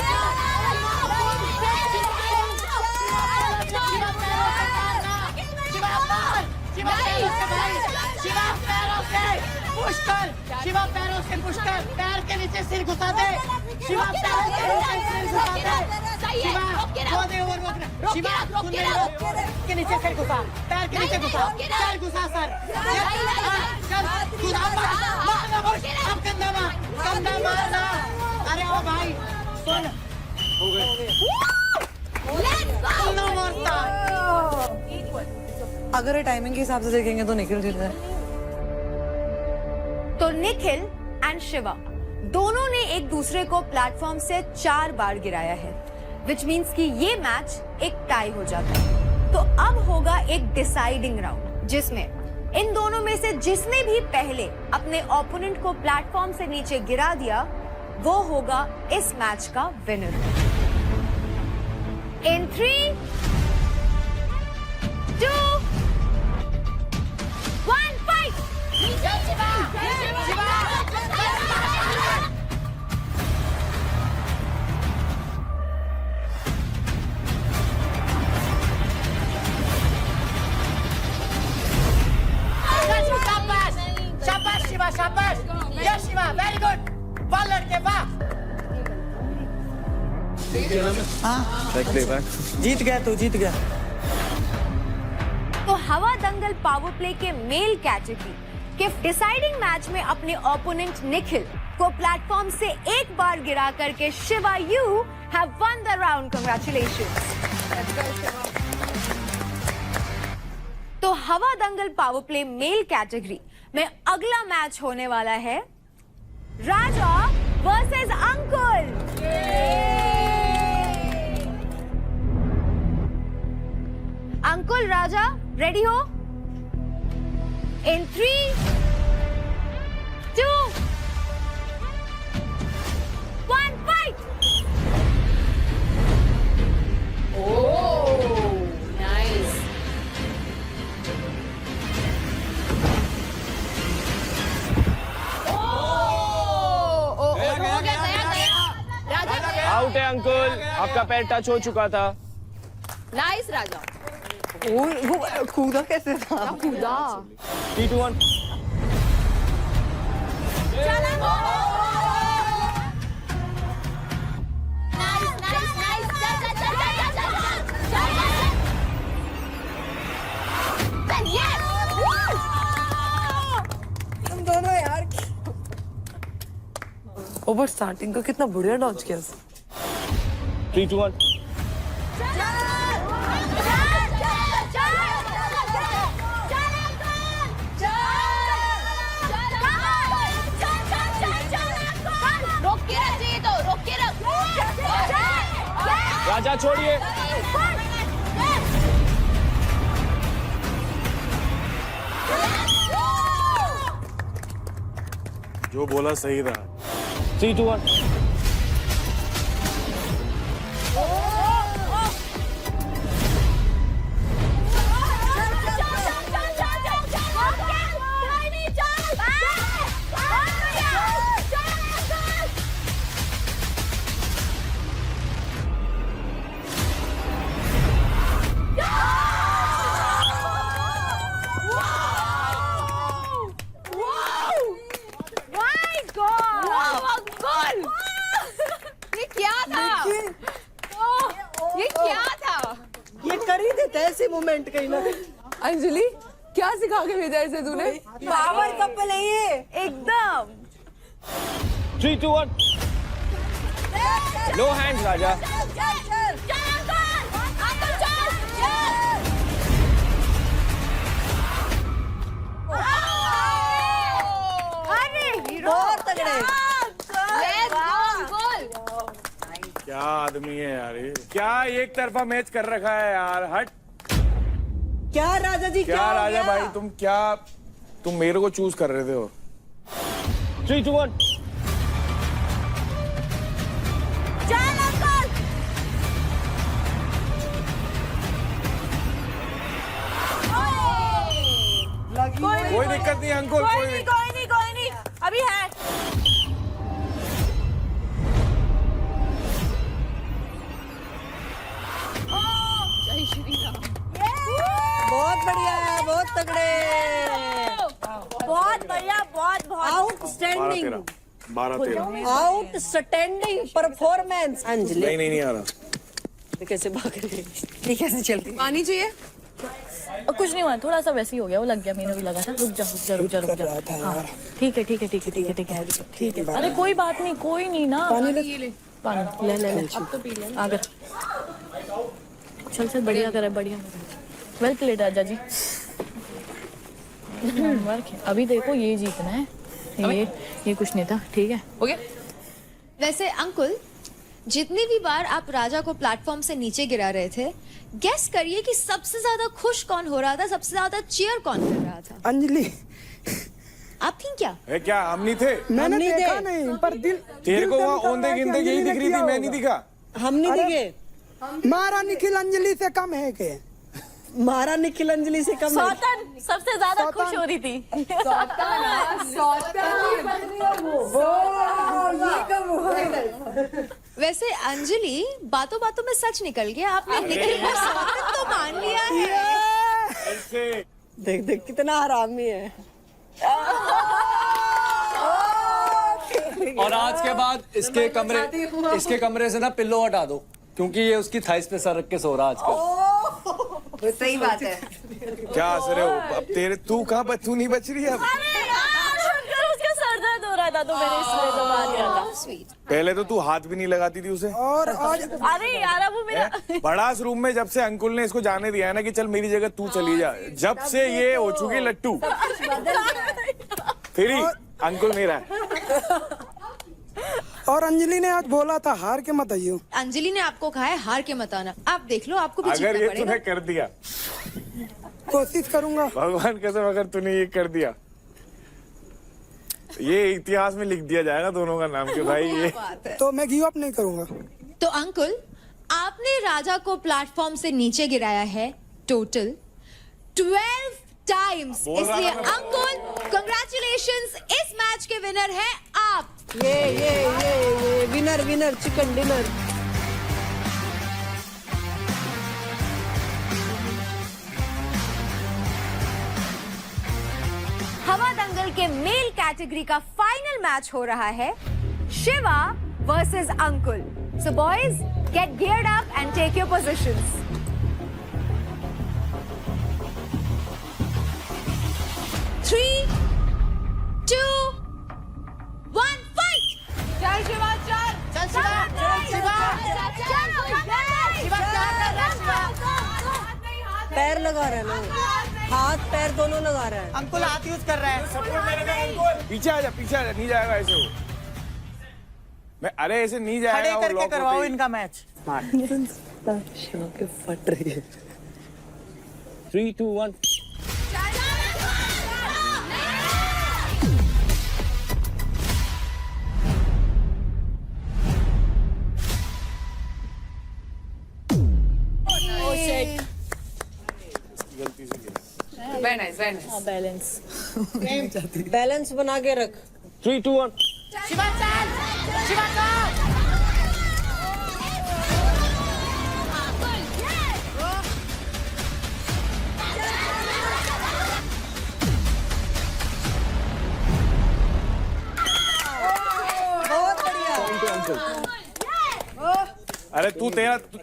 I: पैरों से पुश कर, शिवा पैरों से पुश कर, पैर के नीचे सिर घुसा दे, शिवा पैर के नीचे सिर घुसा दे, शिवा वो दे ओवर वो शिवा सुन ले लो, के नीचे सिर घुसा, पैर के नीचे घुसा, पैर घुसा सर, चल घुसा मारना पुश, अब कंधा मारना, अरे ओ भाई सुन हो गए, नो मोर टाइम।
N: अगर ये टाइमिंग के हिसाब से देखेंगे तो निखिल जीत गए।
A: तो निखिल एंड शिवा दोनों ने एक दूसरे को प्लेटफॉर्म से 4 बार गिराया है, विच मीन्स कि ये मैच एक टाई हो जाता है। तो अब होगा एक डिसाइडिंग राउंड, जिसमें इन दोनों में से जिसने भी पहले अपने ओपोनेंट को प्लेटफॉर्म से नीचे गिरा दिया, वो होगा इस मैच का विनर। इन 3 2 1 फाइट।
I: शाबाश शिवा, शाबाश, यस शिवा, वेरी गुड, वाह लड़के वाह। हाँ जीत गया तू, जीत गया।
A: तो हवा दंगल पावर प्ले के मेल कैटेगरी के डिसाइडिंग मैच में अपने ओपोनेंट निखिल को प्लेटफॉर्म से 1 बार गिरा करके Shiva you have one the round. Congratulations. तो हवा दंगल पावर प्ले मेल कैटेगरी में अगला मैच होने वाला है राजा वर्सेस अंकुल। अंकुल राजा रेडी हो? इन 3 2 1 फाइट।
L: Nice.
F: आउट है अंकुल, आपका पैर टच हो चुका था।
L: नाइस राजा।
N: वो कूदा कैसे था?
L: कूदा।
F: 3 2 1
N: तुम दोनों यार। ओवर स्टार्टिंग का कितना बढ़िया डॉज किया।
F: 3 2 1 राजा छोड़िए।
D: जो बोला सही था।
F: 3 2 1
P: ऐसे मोमेंट कहीं ना कहीं।
L: अंजलि क्या सिखा के भेजा इसे तूने?
A: पावर कपल है ये एकदम।
F: 3 2 1 नो हैंड्स राजा।
P: बहुत तगड़े।
E: क्या आदमी है यार ये, क्या एक तरफा मैच कर रखा है यार। हट।
P: क्या राजा जी,
E: क्या
P: हो
E: राजा
P: गया?
E: भाई तुम मेरे को चूज कर रहे थे हो।
F: 3, 2, 1।
E: कोई दिक्कत नहीं अंकुल,
O: कोई नहीं अभी है।
P: बहुत बढ़िया है, बहुत तगड़े।
O: बहुत बढ़िया, बहुत
P: आउटस्टैंडिंग,
E: 12-13।
P: Outstanding performance. अंजलि
E: नहीं आ रहा।
P: कैसे भाग रही है, ये कैसे चलती है?
B: पानी चाहिए?
O: कुछ नहीं हुआ, थोड़ा सा वैसे ही हो गया, वो लग गया, मैंने भी लगा था। रुक जा। हाँ, ठीक है। अरे कोई बात नहीं, कोई नहीं ना। पानी ले। अब तो पी ले। आगे चल बढ़िया करे। वेल प्लेड राजा जी। अभी देखो ये जीतना है, ये कुछ नहीं था। ठीक है, ओके।
A: वैसे अंकुल, जितनी भी बार आप राजा को प्लेटफॉर्म से नीचे गिरा रहे थे, गेस करिए कि सबसे ज्यादा खुश कौन हो रहा था, सबसे ज्यादा चीयर कौन कर रहा था?
J: अंजलि।
A: आप थी क्या?
E: क्या हम नहीं थे?
J: मैंने देखा नहीं, पर दिल
E: तेरे को वहाँ औंधे गिनते यही दिख रही थी, मैं नहीं दिखा।
P: हम नहीं दिखे।
J: मारा निखिल अंजलि से कम है के?
P: मारा निखिल अंजलि से कम।
O: सौतन सबसे ज्यादा खुश हो रही थी।
A: वैसे अंजलि, बातों बातों में सच निकल गया, आपने निखिल को सौतन तो मान लिया है।
P: देख कितना हरामी है।
F: और आज के बाद इसके कमरे से ना पिल्लो हटा दो, क्योंकि ये उसकी थाइस पे सर रख के सो रहा आजकल।
Q: सही बात है।
E: क्या हंस रहे हो? अब तू नहीं बच रही है अब।
O: उसका सर दर्द हो रहा था तो मैंने इसलिए तो बात किया था।
E: पहले तो तू हाथ भी नहीं लगाती थी उसे।
J: और आज
O: अरे यार, वो मेरा
E: बड़ा रूम में जब से अंकुल ने इसको जाने दिया है ना कि चल मेरी जगह तू चली जा, जब से ये हो चुकी लट्टू, फिर ही अंकुल मेरा है।
J: और अंजलि ने आज बोला था हार के मत आइयो।
A: अंजलि ने आपको कहा है हार के मत आना। आप देख लो, आपको भी
E: अगर
A: जीतना
E: ये
A: पड़ेगा।
E: तूने कर दिया,
J: कोशिश करूंगा
E: भगवान कसम, अगर तूने ये कर दिया, ये इतिहास में लिख दिया जाएगा दोनों का नाम के भाई ये।
J: तो मैं गिव अप नहीं करूंगा।
A: तो अंकुल, आपने राजा को प्लेटफॉर्म से नीचे गिराया है टोटल 12 टाइम्स। इसलिए अंकुल, कंग्रेचुलेशंस, इस मैच के विनर हैं आप।
P: ये विनर चिकन डिनर।
A: हवा दंगल के मेल कैटेगरी का फाइनल मैच हो रहा है Shiva versus Ankul. So boys, get geared up and take your positions. Three, 2, 1, fight!
O: चल शिवा,
P: पैर लगा रहा है ना, हाथ पैर दोनों लगा रहा है।
I: अंकुल हाथ यूज कर रहा है।
E: पीछे आ जा, नहीं जाएगा ऐसे वो। अरे ऐसे नहीं जाएगा।
I: खड़े करके करवाओ इनका मैच।
P: शिवा के फट रही है।
F: 3, 2, 1।
P: बैलेंस बना के रख।
F: 3, 2, 1।
O: शिवा
P: बहुत बढ़िया।
E: अरे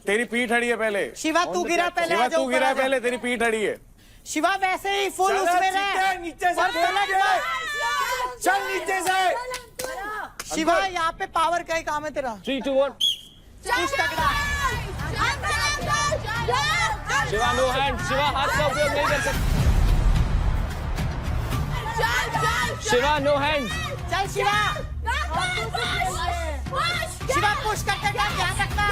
E: तेरी पीठ अड़ी है पहले।
I: शिवा तू गिरा पहले।
E: शिवा तू गिरा पहले, तेरी पीठ अड़ी है।
I: शिवा वैसे ही फुल उसमें रह।
E: नीचे से चल नीचे से।
I: शिवा यहाँ पे पावर का ही काम है तेरा
F: 3, 2, 1.
I: कुछ तगड़ा
F: शिवा नो हैंड. शिवा हाथ का उपयोग नहीं कर सकते. Shiva no hand.
I: चल शिवा शिवा पुश करते क्या ध्यान रखना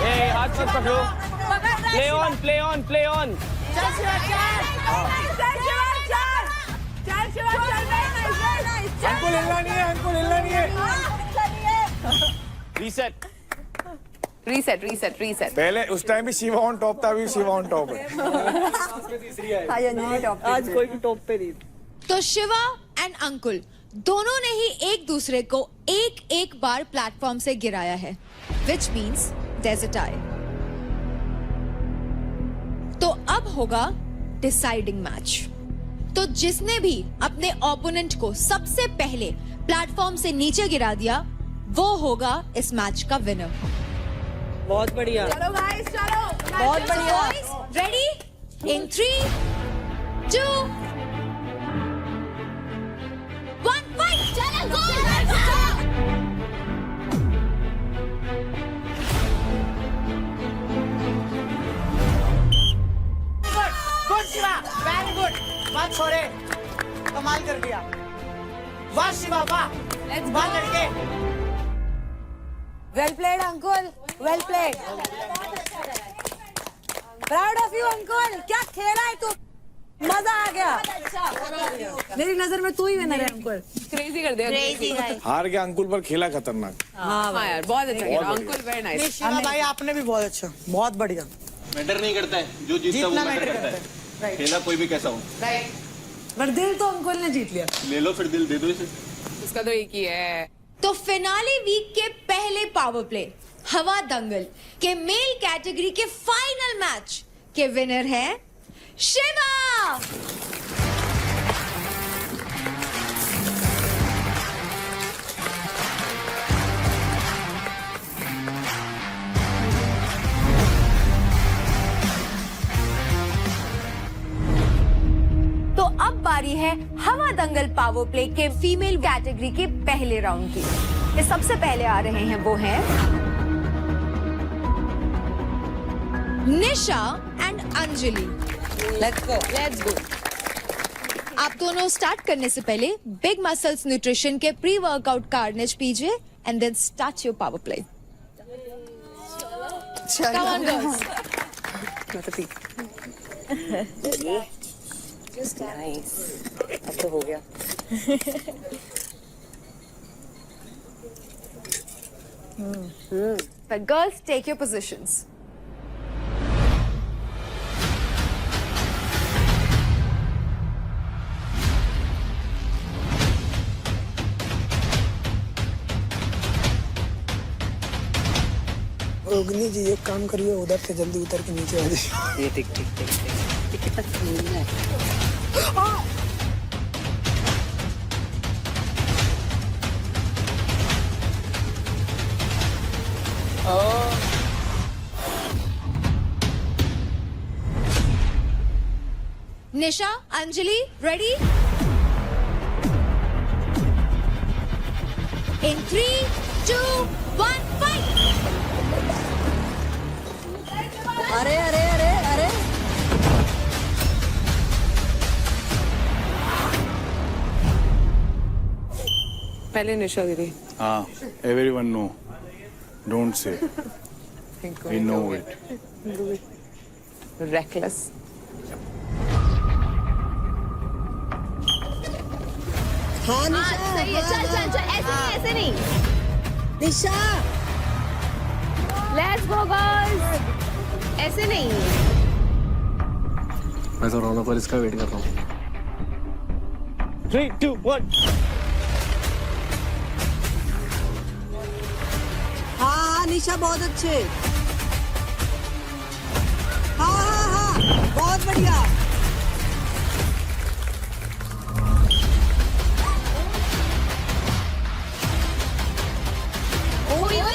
F: ए हाथ मत पकड़ो. Play on, play on, play on.
I: चल शिवा
F: हमको हिलना नहीं है, हमको हिलना नहीं है. रीसेट.
Q: रीसेट
E: पहले उस टाइम भी शिवा ऑन टॉप था, अभी शिवा ऑन टॉप है.
P: आज कोई भी टॉप पे नहीं.
A: तो शिवा एंड अंकुल दोनों ने ही एक दूसरे को एक एक बार प्लेटफॉर्म से गिराया है, which means there's a tie. तो अब होगा डिसाइडिंग मैच. तो जिसने भी अपने ओपोनेंट को सबसे पहले प्लेटफॉर्म से नीचे गिरा दिया वो होगा इस मैच का विनर.
P: बहुत बढ़िया.
A: चलो गाइस चलो.
P: बहुत बढ़िया.
A: Ready in 3, 2, 1 fight. चलो go.
I: Good Shiva very good. वाह छोरे कमाल कर दिया. वाह शिवा वाह. वाह लड़के.
P: Well played Ankul. Well played. Proud of you Ankul. क्या खेला है तू. मजा आ गया. मेरी नजर में तू ही विनर है अंकुल.
B: क्रेजी कर दिया.
G: Crazy guys.
E: हार के अंकुल पर खेला खतरनाक.
B: हाँ यार बहुत अच्छा खेला अंकुल. Very nice.
I: शिवा भाई आपने भी बहुत अच्छा. बहुत बढ़िया.
K: मैटर नहीं करता है, जो जीतता है वो मैटर करता है. खेला कोई भी कैसा हो.
P: पर दिल तो अंकुल ने जीत लिया.
K: ले लो फिर दिल दे दो इसे.
B: उसका तो एक ही है.
A: तो फिनाले वीक के पहले पावर प्ले हवा दंगल के मेल कैटेगरी के फाइनल मैच के विनर हैं शिवा. तो अब बारी है हवा दंगल पावर प्ले के फीमेल कैटेगरी के पहले राउंड की. ये सबसे पहले आ रहे हैं वो हैं Nisha and Anjali.
P: Let's go.
A: आप दोनों स्टार्ट करने से पहले बिग मसल्स न्यूट्रिशन के प्री वर्कआउट कार्नेज पीजिए and then start your power play. Come on, girls.
Q: Nice. अब तो हो गया.
A: But girls, take your positions.
J: रोगनी जी एक काम करिए उधर से जल्दी उतर के नीचे आ जाइए.
Q: ये ठीक ठीक ठीक ठीक. ये कितना clean है.
A: Nisha, Anjali, ready? In 3, 2, 1, fight!
P: अरे अरे अरे अरे.
B: पहले निशा दीदी.
E: हाँ, everyone know. Don't say. We know it.
B: Reckless.
P: हाँ निशा.
H: सही है. चल चल चल. ऐसे नहीं.
P: निशा.
H: Let's go girls. ऐसे नहीं.
F: मैं तो रौनक पर इसका वेट कर रहा हूँ. 3, 2, 1.
P: हाँ निशा बहुत अच्छे. हाँ बहुत बढ़िया.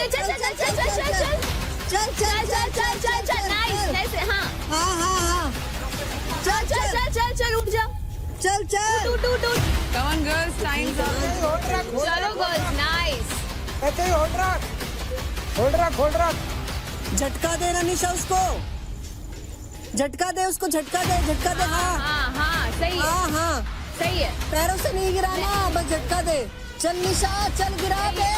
H: चल चल चल चल चल चल चल चल चल चल चल. नाइस. हाँ.
P: हाँ.
H: चल चल चल चल चल. रुक जा.
P: चल चल
B: Come on, girls, time's up.
H: चलो गर्ल्स नाइस
J: ऐसे ही होल्ड रख
P: झटका दे ना निशा उसको, झटका दे उसको, झटका दे हाँ
H: हाँ सही है
P: हाँ
H: सही है
P: पैरों से नहीं गिराना, बस झटका दे। चल निशा चल, गिरा दे।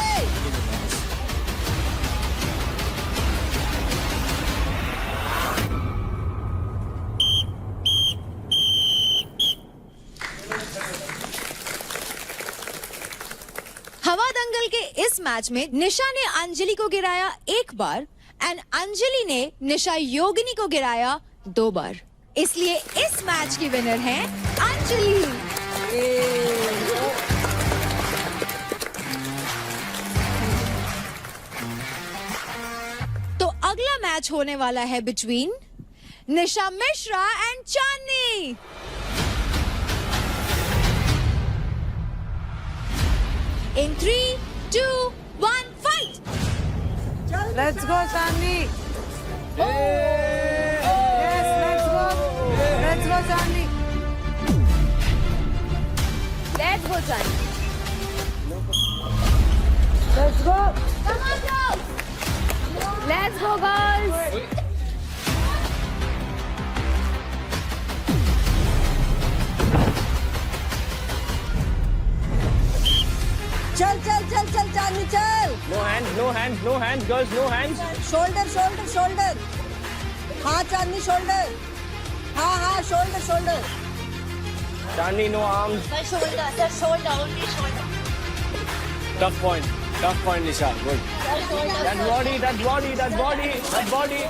A: हवा दंगल के इस मैच में निशा ने अंजलि को गिराया 1 बार एंड अंजलि ने निशा योगिनी को गिराया 2 बार। इसलिए इस मैच की विनर है अंजलि। तो अगला मैच होने वाला है between Nisha Mishra and Chandni. In 3, 2, 1, fight!
N: Let's go, Chandni. Yes, let's go, Chandni.
H: Let's go चल
N: Let's go.
H: Come on girls let's go girls
P: चल चांदनी चल।
F: No hands girls, no hands.
P: Shoulder हाँ चांदनी, शोल्डर हाँ shoulder.
F: Chandni no arms.
H: Sir shoulder only shoulder
F: tough point Nisha, good. That body.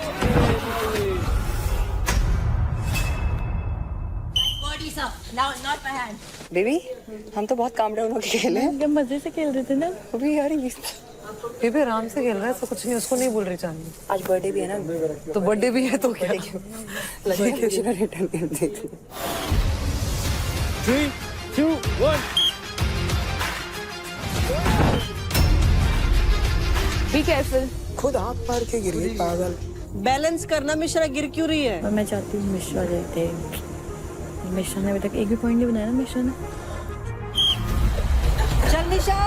H: Body सब now not my hand
Q: baby हम तो बहुत calm down होके खेले हैं।
O: जब मजे से खेल रहे थे ना।
Q: अभी यार
N: बेबी आराम से खेल रहा है, ऐसा कुछ नहीं, उसको नहीं बोल रही चांदनी।
Q: आज बर्थडे भी है ना,
N: तो बर्थडे भी है तो क्या?
Q: रिटर्न देख
F: 3, 2, 1।
L: Be careful.
J: खुद हाथ मार के गिरी पागल।
P: बैलेंस करना, मिश्रा गिर क्यों रही है?
O: मैं चाहती हूँ मिश्रा जीते। मिश्रा ने अभी तक एक भी पॉइंट नहीं बनाया ना मिश्रा ने।
P: चल निशा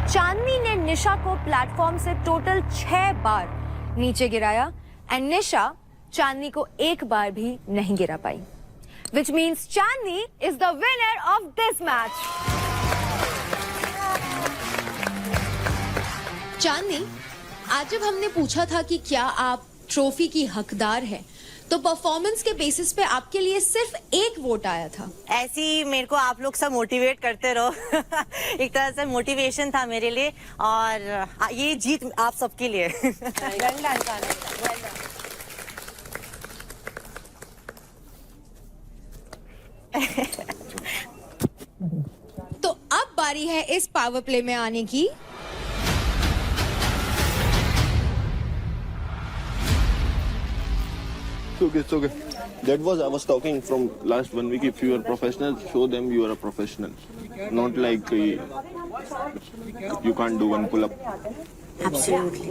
A: चांदनी ने निशा को प्लेटफॉर्म से टोटल 6 बार नीचे गिराया एंड निशा चांदनी को 1 बार भी नहीं गिरा पाई, which means Chandni is the winner of this match. चांदनी, आज जब हमने पूछा था कि क्या आप ट्रॉफी की हकदार हैं, तो परफॉर्मेंस के बेसिस पे आपके लिए सिर्फ 1 वोट आया था।
G: ऐसे ही मेरे को आप लोग सब मोटिवेट करते रहो। एक तरह से मोटिवेशन था मेरे लिए, और ये जीत आप सबके लिए।
A: तो अब बारी है इस पावर प्ले में आने की।
K: It's okay. That was I was talking from last 1 week. If you are professional, show them you are a professional. Not like you can't do 1 pull-up.
G: Absolutely.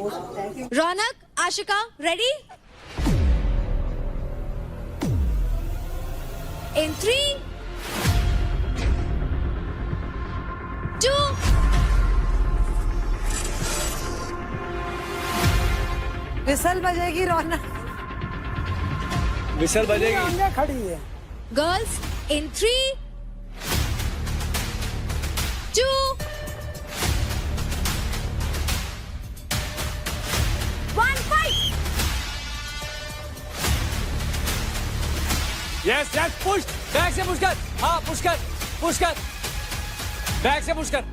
A: Raunak, Ashika, ready? In 3, 2,
N: whistle बजेगी Raunak.
F: Whistle बजेगी।
J: खड़ी है।
A: girls, in 3, 2, 1, fight!
F: Yes push, back से push कर। हाँ push कर back से push कर।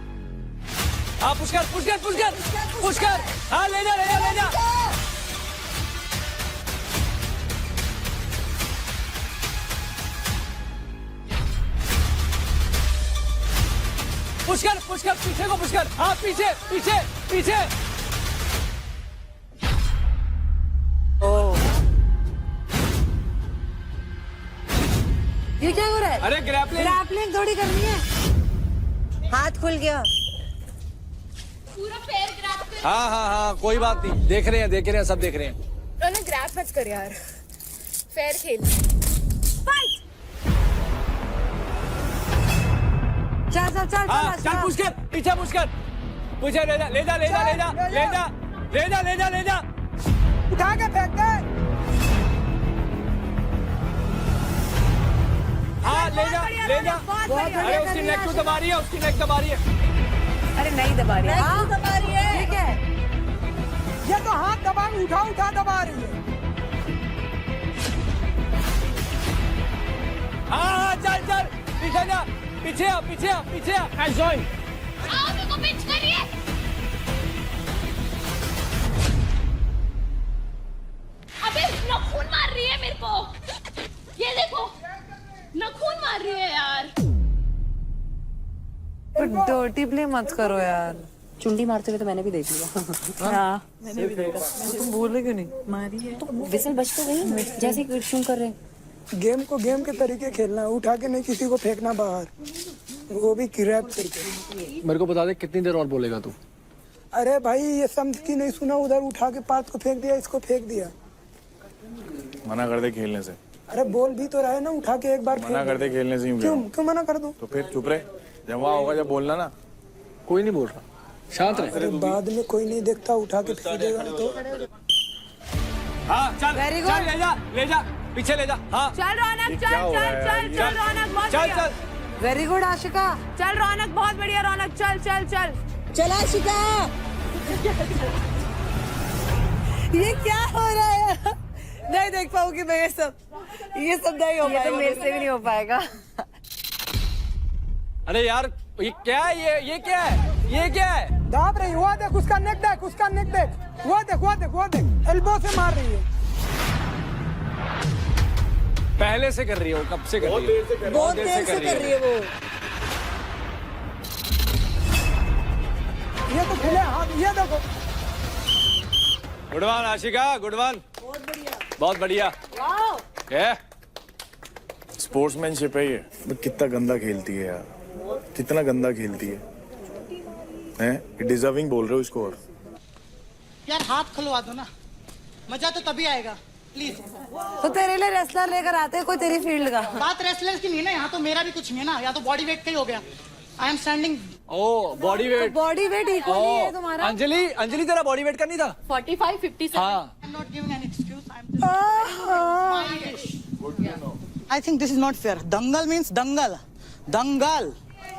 F: हाँ पुश कर। हाँ ले जा। पुश कर पीछे को पुश कर। हाँ पीछे पीछे पीछे।
N: ये क्या हो रहा है?
F: अरे ग्रैपलिंग।
N: ग्रैपलिंग थोड़ी करनी है।
G: हाथ खुल गया।
H: पूरा पैर ग्रैब कर।
F: हाँ कोई बात नहीं, देख रहे हैं सब देख रहे हैं।
L: रौनक ग्रैब मत कर यार, फेयर खेल।
F: चल पुश कर, पीछे पुश कर, पीछे ले जा।
J: उठा के फेंक दे।
F: हाँ ले जा। अरे उसकी नेक तो दबा रही है,
N: अरे नहीं दबा रही है। ये क्या है?
J: ये तो हाथ दबा उठा दबा रही है।
F: हाँ चल पीछे आ। जॉइन।
H: आओ मेरे को पिंच करिए। अबे नाखून मार रही है मेरे को, ये देखो नाखून मार रही है यार।
N: डर्टी प्ले मत करो यार।
Q: चुंडी मारते हुए तो मैंने भी देख लिया।
N: हाँ मैंने भी देखा। तुम बोल रहे क्यों नहीं? मारी है
Q: तो विसल बच तो गई जैसे कि क्यों कर रहे हैं।
J: गेम को गेम के तरीके खेलना है, उठा के नहीं किसी को फेंकना बाहर, वो भी ग्रैब करके।
F: मेरे को बता दे कितनी देर और बोलेगा तू?
J: अरे भाई ये समझ की नहीं सुना, उधर उठा के पार्थ को फेंक दिया, इसको फेंक दिया।
E: मना कर दे खेलने से।
J: अरे बोल भी तो रहा है ना, उठा के एक बार
E: मना कर दे खेलने से।
J: क्यों मना कर दूं?
E: तो फिर चुप रहे, जब वहाँ होगा जब बोलना ना।
F: कोई नहीं बोल रहा, शांत रहे।
J: अरे बाद में कोई नहीं देखता, उठा के फेंक देगा तो।
F: हाँ चल ले जा पीछे ले जा। हाँ
N: चल रौनक, चल रौनक, बहुत बढ़िया। Very good Ashika. चल रौनक, बहुत बढ़िया रौनक, चल आशिका। ये क्या हो रहा है? नहीं देख पाऊंगी मैं ये सब नहीं हो पाएगा।
Q: तो मेरे से भी नहीं हो पाएगा।
F: अरे यार ये क्या है? ये क्या है?
J: दाब रही, हुआ देख उसका नेक देख, वो देख एल्बो से मार रही है।
F: पहले से कर रही है वो, कब से कर रही है?
N: बहुत देर से कर रही है वो।
J: ये तो खेले हाथ, ये देखो।
F: Good one Ashika, good one. बहुत बढ़िया। क्या
E: स्पोर्ट्समैनशिप है ये। कितना गंदा खेलती है यार, कितना गंदा खेलती है। डिजर्विंग बोल रहे हो इसको। और
I: यार हाथ खुलवा दो ना, मजा तो तभी आएगा प्लीज।
N: तो तेरे लिए रेसलर लेकर आते हैं कोई तेरी फील्ड का।
I: बात रेसलर्स की नहीं है ना, यहाँ तो मेरा भी कुछ नहीं है ना, या तो बॉडी वेट का ही हो गया। I am standing.
F: Oh body weight.
N: Body weight equally है तुम्हारा।
F: अंजलि तेरा बॉडी वेट का नहीं था?
L: 45, 57।
F: हाँ।
I: I am not giving any excuse, I think this is not fair. दंगल मीन्स दंगल,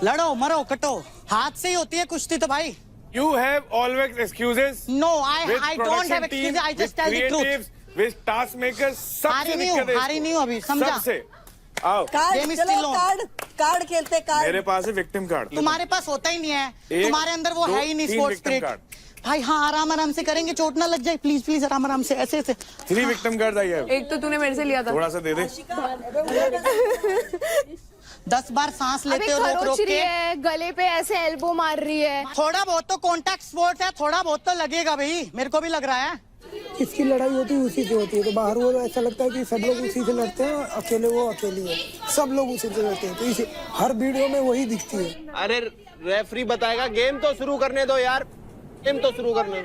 I: लड़ो मरो कटो, हाथ से ही होती है कुश्ती तो भाई।
E: You have always excuses.
I: No, I don't have excuses. I just tell the truth.
E: With task makers,
I: हारी नहीं हूँ अभी, समझा?
E: सबसे आओ।
N: कार्ड खेलते कार्ड।
E: मेरे पास है विक्टिम कार्ड।
I: तुम्हारे पास होता ही नहीं है, तुम्हारे अंदर वो है ही नहीं स्पोर्ट्स स्पिरिट। भाई हाँ आराम से करेंगे, चोट ना लग जाए प्लीज आराम से ऐसे।
E: 3 विक्टिम कार्ड आई है।
N: एक तो तूने मेरे से लिया था।
E: थोड़ा सा दे दे।
I: 10 बार सांस लेते हो रोक के।
L: गले पे ऐसे एल्बो मार रही है।
I: थोड़ा बहुत तो कॉन्टैक्ट स्पोर्ट्स है, थोड़ा बहुत तो लगेगा भाई, मेरे को भी लग रहा है।
J: किसकी लड़ाई होती है उसी से होती है, तो बाहर वो ऐसा लगता है कि सब लोग उसी से लड़ते हैं, अकेले वो अकेली है, सब लोग उसी से लड़ते हैं, तो इसे हर वीडियो में वही दिखती है।
K: अरे रेफरी बताएगा, गेम तो शुरू करने दो यार, गेम तो शुरू करने।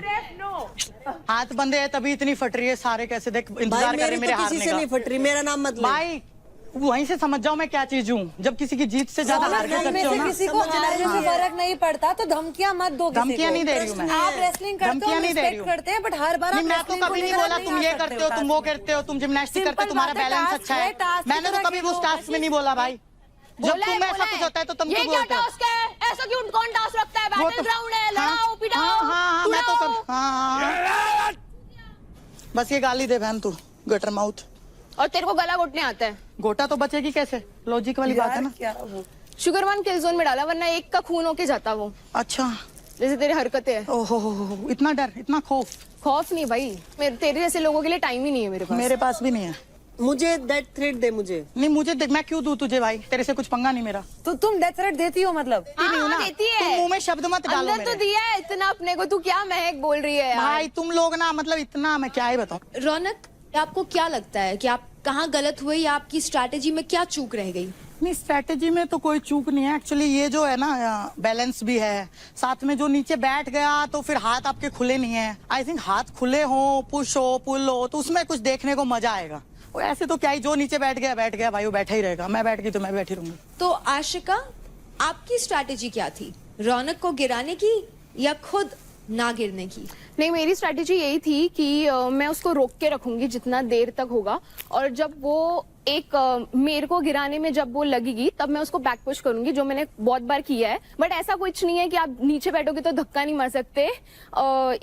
I: हाथ बंदे है तभी इतनी फट रही है, सारे कैसे देख इंतजार कर रहे मेरे हारने का।
N: नहीं फट रही, मेरा नाम मत
I: भाई वहीं से समझ जाओ मैं क्या चीज हूँ, जब किसी की जीत से ज्यादा हार के करते हो ना।
N: किसी को हारने से फर्क नहीं पड़ता, तो धमकियां मत दो।
I: धमकियां नहीं दे रही हूँ मैं।
N: आप रेसलिंग करते हो, रिस्पेक्ट करते हैं, बट हर बार
I: मैं तो कभी नहीं बोला तुम ये करते हो, तुम वो करते हो, तुम जिम्नास्टिक करते हो, तुम्हारा बैलेंस अच्छा है। मैंने तो कभी उस टास्क में नहीं बोला भाई। जब तुम ऐसा कुछ होता है तो तुम
H: ये क्या टास्क है? ऐसा क्यों कौन टास्क रखता है? बैटल ग्राउंड है, लड़ाओ पिटाओ।
I: हाँ मैं तो बस ये गाली दे बहन तू, गटर माउथ।
L: और तेरे को गला घोटने आता है।
I: गोटा तो बचेगी कैसे, लॉजिक वाली बात है ना।
L: शुगर 1 किल जोन में डाला, वरना एक का खून होके जाता वो।
I: अच्छा
L: जैसे तेरी हरकतें हैं।
I: ओहो इतना डर, इतना खौफ
L: नहीं भाई, तेरे जैसे लोगों के लिए टाइम ही नहीं है मेरे पास।
I: मेरे पास भी नहीं है।
P: मुझे डेथ थ्रेट दे मुझे।
I: नहीं मुझे देख, मैं क्यों दूं तुझे भाई, तेरे से कुछ पंगा नहीं मेरा।
N: तो तुम डेथ थ्रेट देती हो मतलब?
I: नहीं हूं ना,
L: देती है।
I: तुम मुंह में शब्द मत डालो
L: अंदर तो
I: मेरे।
L: दिया है इतना अपने को, तू क्या महक बोल रही है यार।
I: भाई तुम लोग ना मतलब इतना, मैं क्या ही बताऊं।
A: रौनक, आपको क्या लगता है कि आप कहाँ गलत हुए या आपकी स्ट्रैटेजी में क्या चूक रह गई?
I: नहीं स्ट्रैटेजी में तो कोई चूक नहीं है एक्चुअली, ये जो है ना बैलेंस भी है, साथ में जो नीचे बैठ गया तो फिर हाथ आपके खुले नहीं है। आई थिंक हाथ खुले हो, पुश हो, पुल हो, तो उसमें कुछ देखने को मजा आएगा। और ऐसे तो क्या ही, जो नीचे बैठ गया भाई वो बैठा ही रहेगा, मैं बैठ गई तो मैं बैठी रहूंगी।
A: तो आशिका, आपकी स्ट्रैटेजी क्या थी? रौनक को गिराने की या खुद ना गिरने की?
L: नहीं, मेरी स्ट्रेटेजी यही थी कि मैं उसको रोक के रखूंगी जितना देर तक होगा, और जब वो मेरे को गिराने में जब वो लगेगी तब मैं उसको बैक पुश करूंगी, जो मैंने बहुत बार किया है। बट ऐसा कुछ नहीं है कि आप नीचे बैठोगे तो धक्का नहीं मार सकते।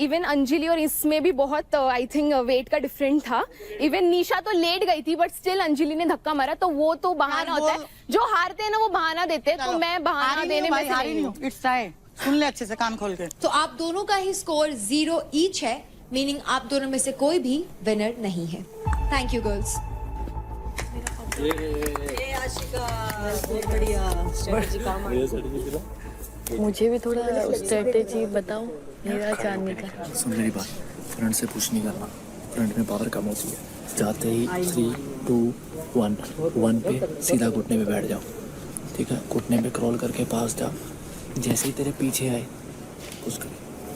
L: इवन अंजलि और इसमें भी बहुत आई थिंक वेट का डिफरेंट था। इवन निशा तो लेट गई थी बट स्टिल अंजलि ने धक्का मारा, तो वो तो बहाना होता है। जो हारते हैं ना वो बहाना देते हैं, तो मैं बहाना देने में से नहीं हूँ।
I: इट्स टाइम, सुन ले अच्छे से कान खोल के।
A: तो आप दोनों का ही स्कोर 0 ईच है, मीनिंग आप दोनों में से कोई भी विनर नहीं है। Thank you girls.
O: मुझे भी थोड़ा स्ट्रेटेजी बताओ मेरा जानने का।
F: सुन मेरी बात, फ्रंट से पुश नहीं करना, फ्रंट में पावर कम होती है। जाते ही 3, 2, 1 पे सीधा घुटने पे बैठ जाओ, ठीक है? घुटने पे क्रॉल करके पास जा, जैसे ही तेरे पीछे आए पुश कर,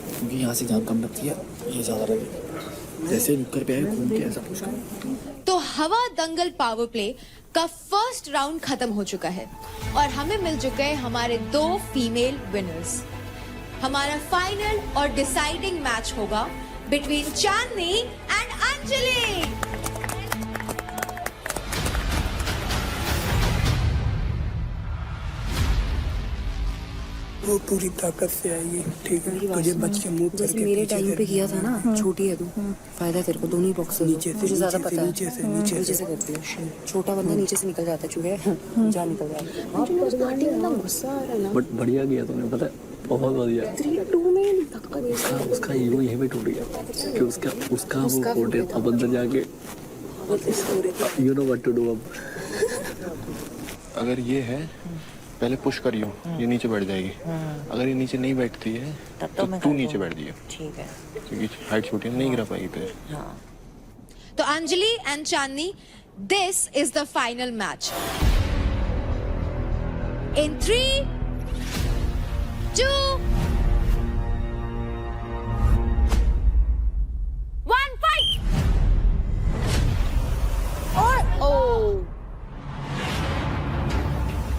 F: क्योंकि यहाँ से जान कम लगती है, ये ज़्यादा लगेगी। जैसे नुक्कर पे आए घूम के ऐसा पुश कर।
A: तो हवा दंगल पावर प्ले का फर्स्ट राउंड खत्म हो चुका है और हमें मिल चुके हैं हमारे 2 फीमेल विनर्स। हमारा फाइनल और डिसाइडिंग मैच होगा बिटवीन चांदनी एंड अंजलि।
J: वो पूरी ताकत से आएगी, ठीक है? तुझे बच के मुंह करके
Q: मेरे टाइम पे किया था ना, छोटी है तू, फायदा तेरे को दोनों ही बॉक्स
J: नीचे से,
Q: मुझे ज्यादा
J: नीचे से,
Q: पता है।
J: नीचे से, नीचे से
Q: करती है। छोटा बंदा नीचे से निकल जाता है, चूहे जा निकल जाता है। गुस्सा आ रहा है ना,
F: बट बढ़िया किया तूने, पता है? बहुत बढ़िया।
Q: 3-2 में धक्का दे
F: उसका ईगो यहीं पे टूट गया कि उसका वो कोट है, अब अंदर जाके you know what to do. अब
K: अगर ये है, पहले पुश करियो, ये नीचे बैठ जाएगी। अगर ये नीचे नहीं बैठती है तो तू नीचे बैठ जाइए,
Q: ठीक है?
K: क्योंकि हाइट छोटी है, नहीं गिरा पाएगी तेरे।
A: तो Anjali and Chandni, this is the final match. In 3, 2, 1 fight.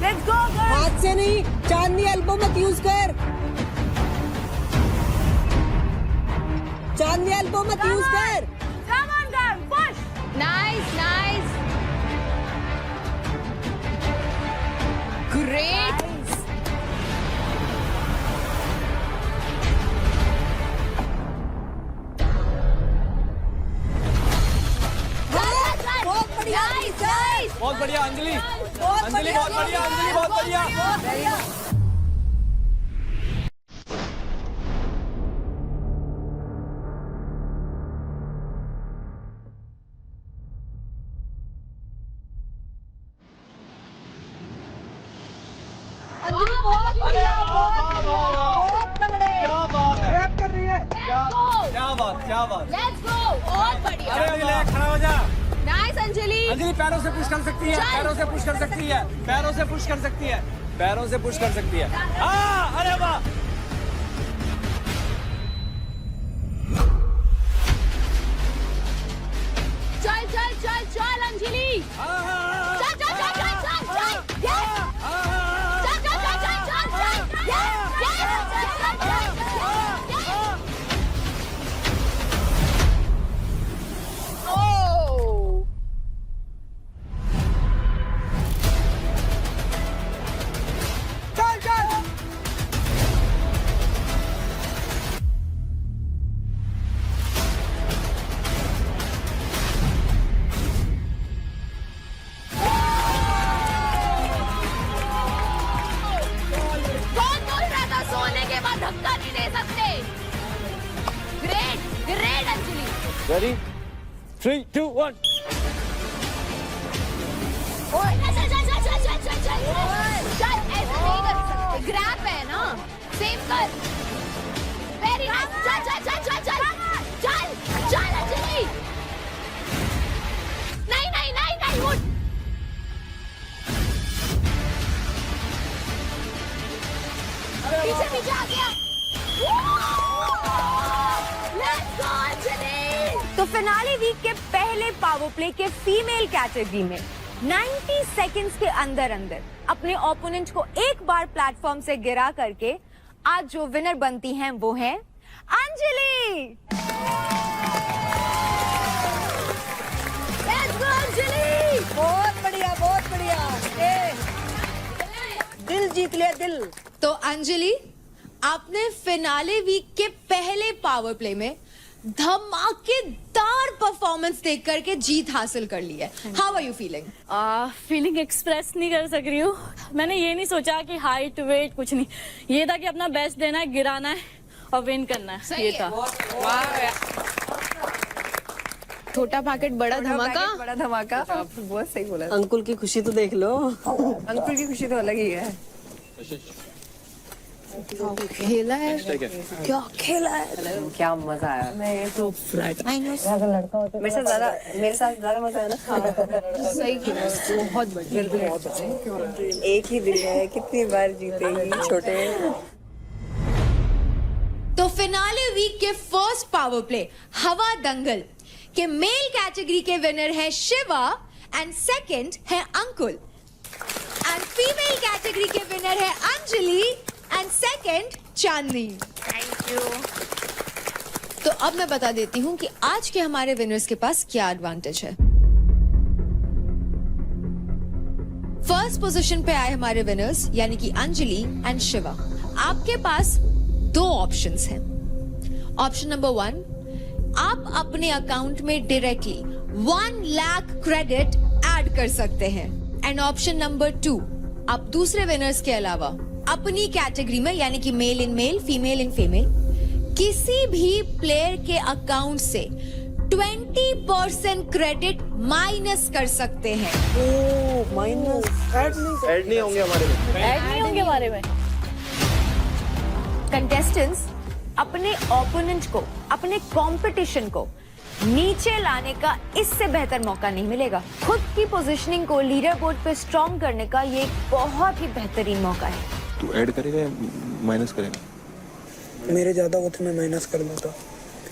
P: Let's go girls. हाथ से नहीं, चांदनी एल्बो मत यूज कर। चांदनी एल्बो मत यूज कर।
L: Come on girl, push. Nice, nice. Great.
P: बहुत बढ़िया,
L: Nice.
F: बहुत बढ़िया अंजलि,
P: बहुत
F: अंजलि बहुत बढ़िया, अंजलि बहुत बढ़िया। क्या बात।
L: Let's go. बहुत बढ़िया.
F: अरे अंजलि खड़ा हो जा।
L: Nice अंजलि.
F: अंजलि पैरों से पुश कर सकती है, पैरों से पुश कर सकती है, पैरों से पुश कर सकती है, पैरों से पुश कर सकती है। हाँ, अरे वाह।
L: चल चल चल चल अंजलि. चल चल चल चल चल चल. Yes. चल चल चल चल चल चल. Yes. Yes. Oh.
J: चल चल।
L: कौन बोल रहा था सोने के बाद धक्का नहीं दे सकते? Great great Anjali.
F: Ready? 3, 2, 1.
H: Good, very nice, चल चल चल चल चल चल चल अंजलि, नहीं नहीं नहीं नहीं उठ, पीछे पीछे आ गया, लेट्स गो अंजलि।
Q: तो फिनाले वीक के पहले पावर प्ले के फीमेल कैटेगरी में 90 सेकंड्स के अंदर अंदर अपने ओपोनेंट को एक बार प्लेटफॉर्म से गिरा करके आज जो विनर बनती हैं वो है अंजलि।
H: लेट्स गो अंजलि,
P: बहुत बढ़िया, बहुत बढ़िया। दिल जीत लिया, दिल।
A: तो अंजलि, आपने फिनाले वीक के पहले पावर प्ले में धमाकेदार परफॉर्मेंस देख करके जीत हासिल कर ली है। How are you feeling?
O: Feeling express नहीं कर सक रही हूँ। मैंने ये नहीं सोचा कि हाइट वेट कुछ नहीं, ये था कि अपना बेस्ट देना है, गिराना है और विन करना है, ये था।
L: छोटा पैकेट बड़ा धमाका।
C: बड़ा धमाका, बहुत सही बोला।
P: अंकुल की खुशी तो देख लो।
C: अंकुल की खुशी तो अलग ही है।
L: खेला है, क्या खेला है,
C: क्या मजा आया।
P: मैं तो फ्लैट लड़का होता
C: मेरे साथ ज्यादा मजा है ना।
L: सही खेला, बहुत बढ़िया।
C: एक ही दिल है, कितनी बार जीतेगी छोटे।
A: तो फिनाले वीक के फर्स्ट पावर प्ले हवा दंगल के मेल कैटेगरी के विनर है शिवा एंड सेकंड है अंकुल, एंड फीमेल कैटेगरी के विनर है Anjali and second Chandni.
O: Thank you.
A: तो अब मैं बता देती हूं कि आज के हमारे विनर्स के पास क्या एडवांटेज है। फर्स्ट पोजीशन पे आए हमारे विनर्स यानी कि अंजलि एंड शिवा। आपके पास दो ऑप्शंस हैं। ऑप्शन नंबर 1, आप अपने अकाउंट में डायरेक्टली 1 लाख क्रेडिट ऐड कर सकते हैं, एंड ऑप्शन नंबर 2, आप दूसरे विनर्स के अलावा अपनी कैटेगरी में यानी कि male in male, female in female, किसी भी प्लेयर के अकाउंट से 20% क्रेडिट माइनस कर सकते हैं।
P: माइनस
K: ऐड नहीं होंगे हमारे में।
O: ऐड नहीं होंगे हमारे में।
Q: कंटेस्टेंट्स अपने ओपोनेंट को, अपने कंपटीशन को नीचे लाने का इससे बेहतर मौका नहीं मिलेगा। खुद की पोजीशनिंग को लीडर बोर्ड पे स्ट्रॉन्ग करने का ये एक बहुत ही बेहतरीन मौका है।
K: तू ऐड करेगा या माइनस करेगा?
J: मेरे ज़्यादा होते मैं माइनस कर देता,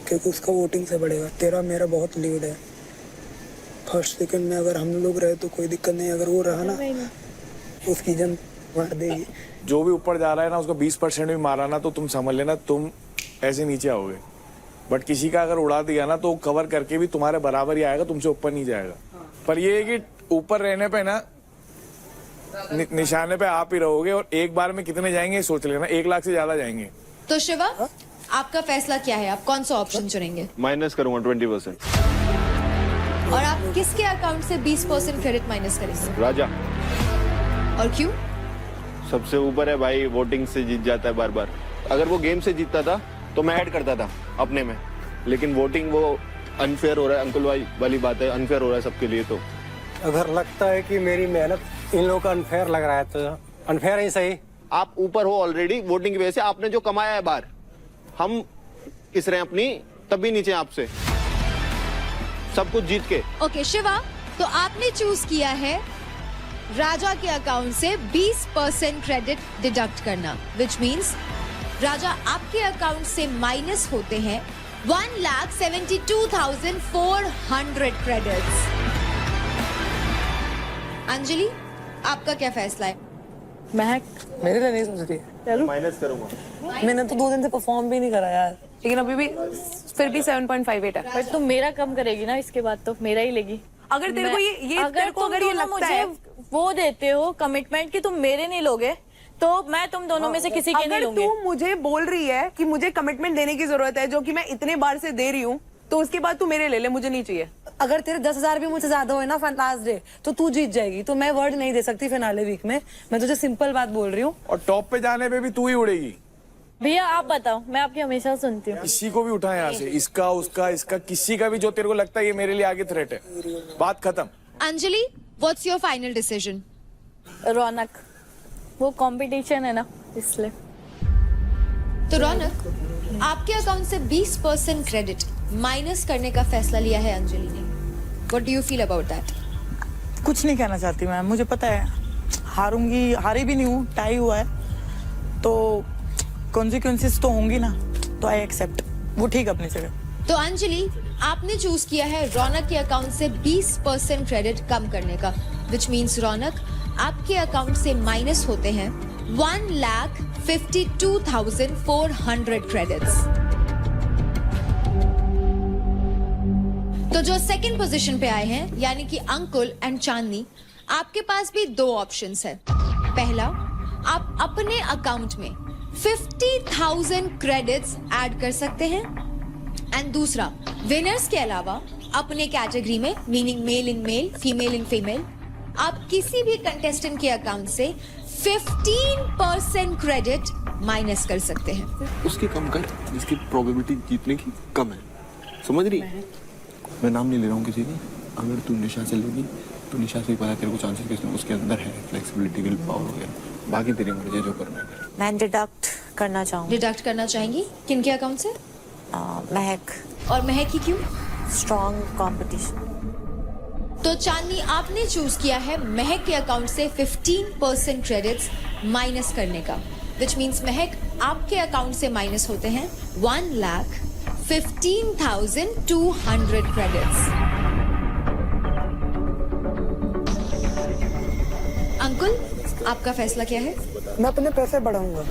J: क्योंकि उसका वोटिंग से बढ़ेगा। तेरा मेरा बहुत लीड है। फर्स्ट सेकंड में अगर हम लोग रहे तो कोई दिक्कत नहीं, अगर वो रहा ना उसकी जन मार देगी।
E: जो भी ऊपर जा रहा है ना, उसको 20% भी मारा ना तो तुम समझ लेना तुम ऐसे नीचे आओगे। बट किसी का अगर उड़ा दिया ना तो कवर करके भी तुम्हारे बराबर ही आएगा, तुमसे ऊपर नहीं जाएगा। पर ये है कि ऊपर रहने पे ना निशाने पे आप ही रहोगे, और एक बार में कितने जाएंगे सोच लेना, 1 लाख से ज्यादा जाएंगे।
A: तो शिवा, आपका फैसला क्या है? आप कौन सा ऑप्शन चुनेंगे?
K: माइनस करूंगा 20%।
A: और आप किसके अकाउंट से 20% क्रेडिट माइनस करेंगे?
K: राजा
A: और क्यों?
K: सबसे ऊपर है भाई, वोटिंग से जीत जाता है बार बार। अगर वो गेम से जीतता था तो मैं ऐड करता था अपने में, लेकिन वोटिंग वो अनफेयर हो रहा है। अंकुल भाई वाली बात है, अनफेयर हो रहा है सबके लिए। तो
M: अगर लगता है कि मेरी मेहनत इन लोगों का अनफेयर लग रहा है तो अनफेयर ही सही।
K: आप ऊपर हो ऑलरेडी, वोटिंग की वजह से आपने जो कमाया है बाहर, हम किस रहे हैं अपनी, तब भी नीचे आपसे सब कुछ जीत के।
A: ओके शिवा, तो आपने चूज किया है राजा के अकाउंट से 20% क्रेडिट डिडक्ट करना, विच मीन्स राजा आपके अकाउंट से माइनस होते हैं 1,72,400 क्रेडिट्स। अंजलि, आपका क्या फैसला है?
O: महक,
C: मेरे लिए नहीं सोच रही है।
K: माइनस करूंगा।
C: मैंने तो 2 दिन से परफॉर्म भी नहीं करा यार, लेकिन अभी भी फिर भी 7.58 है।
O: बट तुम मेरा कम करेगी ना, इसके बाद तो मेरा ही लेगी।
C: अगर तेरे को ये
O: अगर तुम दोनों मुझे वो देते हो कमिटमेंट कि तुम मेरे नहीं लोगे, तो मैं तुम दोनों में से किसी के नहीं लूंगी।
B: तू मुझे बोल रही है कि मुझे कमिटमेंट देने की जरूरत है, जो कि मैं इतने बार से दे रही हूँ, तो उसके बाद तू मेरे ले ले, मुझे नहीं चाहिए।
N: अगर तेरे 10,000 भी मुझसे ज्यादा हुए ना लास्ट डे, तो तू जीत जाएगी। तो मैं वर्ड नहीं दे सकती फिनाले वीक में, मैं तुझे सिंपल बात बोल रही हूँ।
E: और टॉप पे जाने पे भी तू ही उड़ेगी।
O: भैया आप बताओ, मैं आपकी हमेशा सुनती हूँ।
E: किसी को भी उठा यहाँ से, इसका उसका इसका, किसी का भी जो तेरे को लगता है ये मेरे लिए आगे थ्रेट है, बात खत्म।
A: Anjali, what's your final decision?
O: Raunak, वो कंपटीशन है ना, इसलिए।
A: तो रौनक, आपके अकाउंट से 20% क्रेडिट माइनस करने का फैसला लिया है अंजलि ने। What do you feel about that?
I: कुछ नहीं कहना चाहती मैम, मुझे पता है हारूंगी, हारी भी नहीं हूँ, टाई हुआ है तो कॉन्सिक्वेंसेस तो होंगी ना, तो आई एक्सेप्ट, वो ठीक अपनी जगह।
A: तो अंजलि, आपने चूज किया है रौनक के अकाउंट से 20% क्रेडिट कम करने का, विच मीन्स रौनक, आपके अकाउंट से माइनस होते हैं 1,52,400 क्रेडिट्स। तो जो सेकंड पोजीशन पे आए हैं, यानी कि अंकुल एंड चांदनी, आपके पास भी दो ऑप्शंस है। पहला, आप अपने अकाउंट में 50,000 क्रेडिट्स ऐड कर सकते हैं, एंड दूसरा, विनर्स के अलावा अपने कैटेगरी में, meaning male in male, female in female, आप किसी भी कंटेस्टेंट के अकाउंट से 15% क्रेडिट माइनस कर सकते हैं।
K: उसकी कम कर जिसकी प्रोबेबिलिटी जीतने की कम है, समझ रही? मैं नाम नहीं ले रहा हूँ किसी का। अगर तू निशा से लेगी तो निशा से ही पता तेरे को चांसेस किसने उसके अंदर है, फ्लेक्सिबिलिटी, विल पावर वगैरह। बाकी तेरी मर्जी, जो करना है।
G: मैं डिडक्ट करना चाहूँगी।
A: डिडक्ट करना चाहेंगी किनके अकाउंट से?
G: महक।
A: और महक की क्यों?
G: Strong competition.
A: तो चांदनी, आपने चूज किया है महक के अकाउंट से 15% क्रेडिट्स माइनस करने का, विच मीन्स महक, आपके अकाउंट से माइनस होते हैं 1,15,200 क्रेडिट्स। अंकुल, आपका फैसला क्या है?
J: मैं अपने पैसे बढ़ाऊंगा।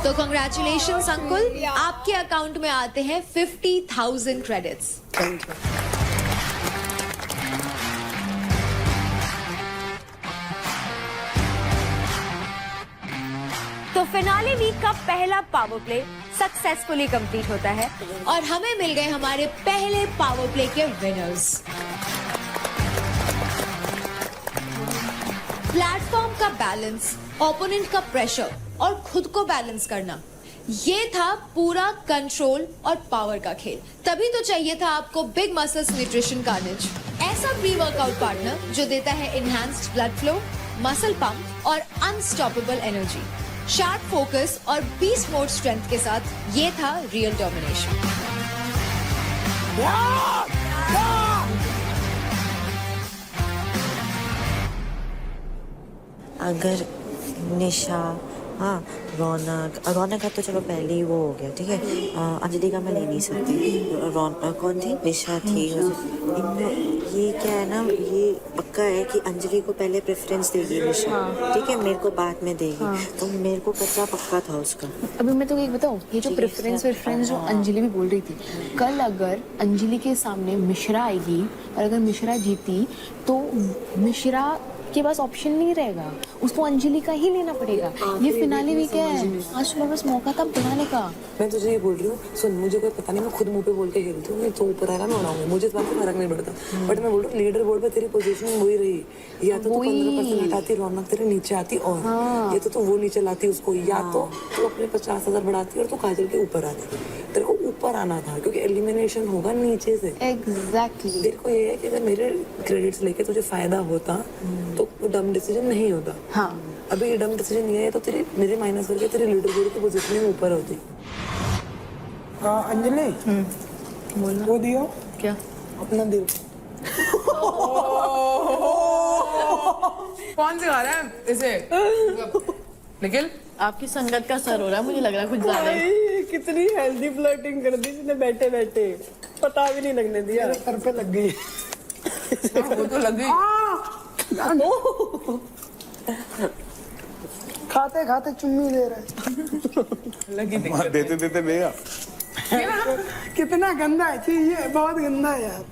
A: तो कांग्रेचुलेशंस अंकुल, आपके अकाउंट में आते हैं 50,000 क्रेडिट्स।
J: Thank you.
A: तो फिनाले वीक का पहला पावर प्ले सक्सेसफुली कंप्लीट होता है और हमें मिल गए हमारे पहले पावर प्ले के विनर्स। प्लेटफॉर्म का बैलेंस, ओपोनेंट का प्रेशर और खुद को बैलेंस करना, ये था पूरा कंट्रोल और पावर का खेल। तभी तो चाहिए था आपको बिग मसल्स न्यूट्रिशन कार्नेज, ऐसा प्री वर्कआउट पार्टनर जो देता है enhanced blood flow, muscle pump और अनस्टॉपेबल एनर्जी। शार्प फोकस और बीस्ट मोड स्ट्रेंथ के साथ ये था रियल डोमिनेशन।
G: अगर निशा, हाँ, रौनक का तो चलो पहले ही वो हो गया, ठीक है। अंजलि का मैं ले नहीं सकती। रौनक कौन थी? निशा थी। ये क्या है ना, ये पक्का है कि अंजलि को पहले प्रेफरेंस देगी निशा, ठीक है, मेरे को बाद में देगी। तो मेरे को कच्चा पक्का था उसका।
L: अभी मैं तो एक बताऊं, ये जो प्रेफरेंस जो अंजलि भी बोल रही थी, कल अगर अंजलि के सामने मिश्रा आएगी और अगर मिश्रा जीती तो मिश्रा के पास ऑप्शन नहीं रहेगा, उसको अंजलि का ही लेना पड़ेगा। ये फिनाले भी क्या है, आज सुबह बस मौका था बनाने का।
C: मैं तुझे ये बोल रही हूँ, सुन, मुझे कोई पता नहीं, मैं खुद मुंह पे बोल के खेलती हूँ, तो ऊपर आएगा मैं उड़ाऊंगी, मुझे इस बात से फर्क नहीं पड़ता। बट मैं बोल रही हूँ, लीडर बोर्ड पे तेरी पोजीशन वही रही, या तो तू 15% हटाती, रौनक तेरे नीचे आती, और या तो तू वो नीचे लाती उसको, या तो तू अपने 50,000 बढ़ाती और तू काजल के ऊपर आती। तेरे को ऊपर आना था क्योंकि एलिमिनेशन होगा नीचे से।
L: एग्जैक्टली।
C: तेरे को ये है कि अगर मेरे क्रेडिट्स लेके तुझे फायदा होता तो वो डम डिसीजन नहीं होता।
L: हाँ,
C: अभी ये डम डिसीजन नहीं है तो तेरे मेरे माइनस करके तेरे लीडर बोर्ड की पोजीशन में ऊपर होती।
J: अंजलि, वो दियो
L: क्या?
J: अपना दियो।
B: कौन सिखा रहा है इसे? निखिल,
O: आपकी संगत का सर हो रहा है, मुझे लग रहा है कुछ ज्यादा ही।
P: कितनी हेल्दी फ्लर्टिंग कर दी इसने बैठे बैठे, पता भी नहीं लगने दिया।
J: सर पे लग गई।
B: वो तो लगी।
J: खाते खाते चुम्मी ले रहे।
B: लगी
E: देते देते बेगा।
J: कितना गंदा है, ये बहुत गंदा है यार।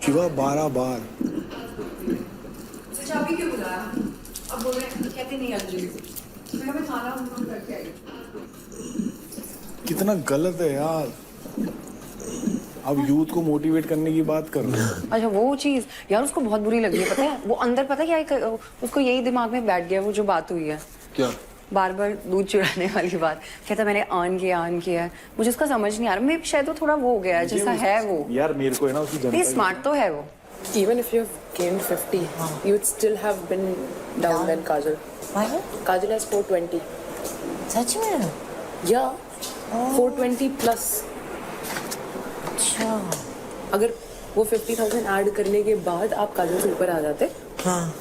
D: शिवा 12 बार
C: चाबी क्यों बुलाया? अब बोल रहे कहते नहीं अंजलि को, मैं खाना करके आई।
E: कितना गलत है यार। अब यूथ को मोटिवेट करने की बात कर रहे हैं।
Q: अच्छा, वो चीज यार उसको बहुत बुरी लगी है, पता है? वो अंदर पता है क्या, उसको यही दिमाग में बैठ गया वो जो बात हुई है।
K: क्या?
Q: बार बार दूध चुराने वाली बात, कहता मैंने अर्न किया है। मुझे उसका समझ नहीं आ रहा, मैं शायद वो थोड़ा वो हो गया है जैसा है वो।
E: यार मेरे को है ना उसकी जनता
Q: स्मार्ट तो है वो,
B: Even if you've gained 50, you would still have been down than Kajal.
G: Why?
B: Kajal has 420.
G: सच में?
B: Yeah, 420 plus.
G: अच्छा।
B: अगर वो 50,000 ऐड करने के बाद आप काजल से ऊपर आ जाते,
G: हाँ।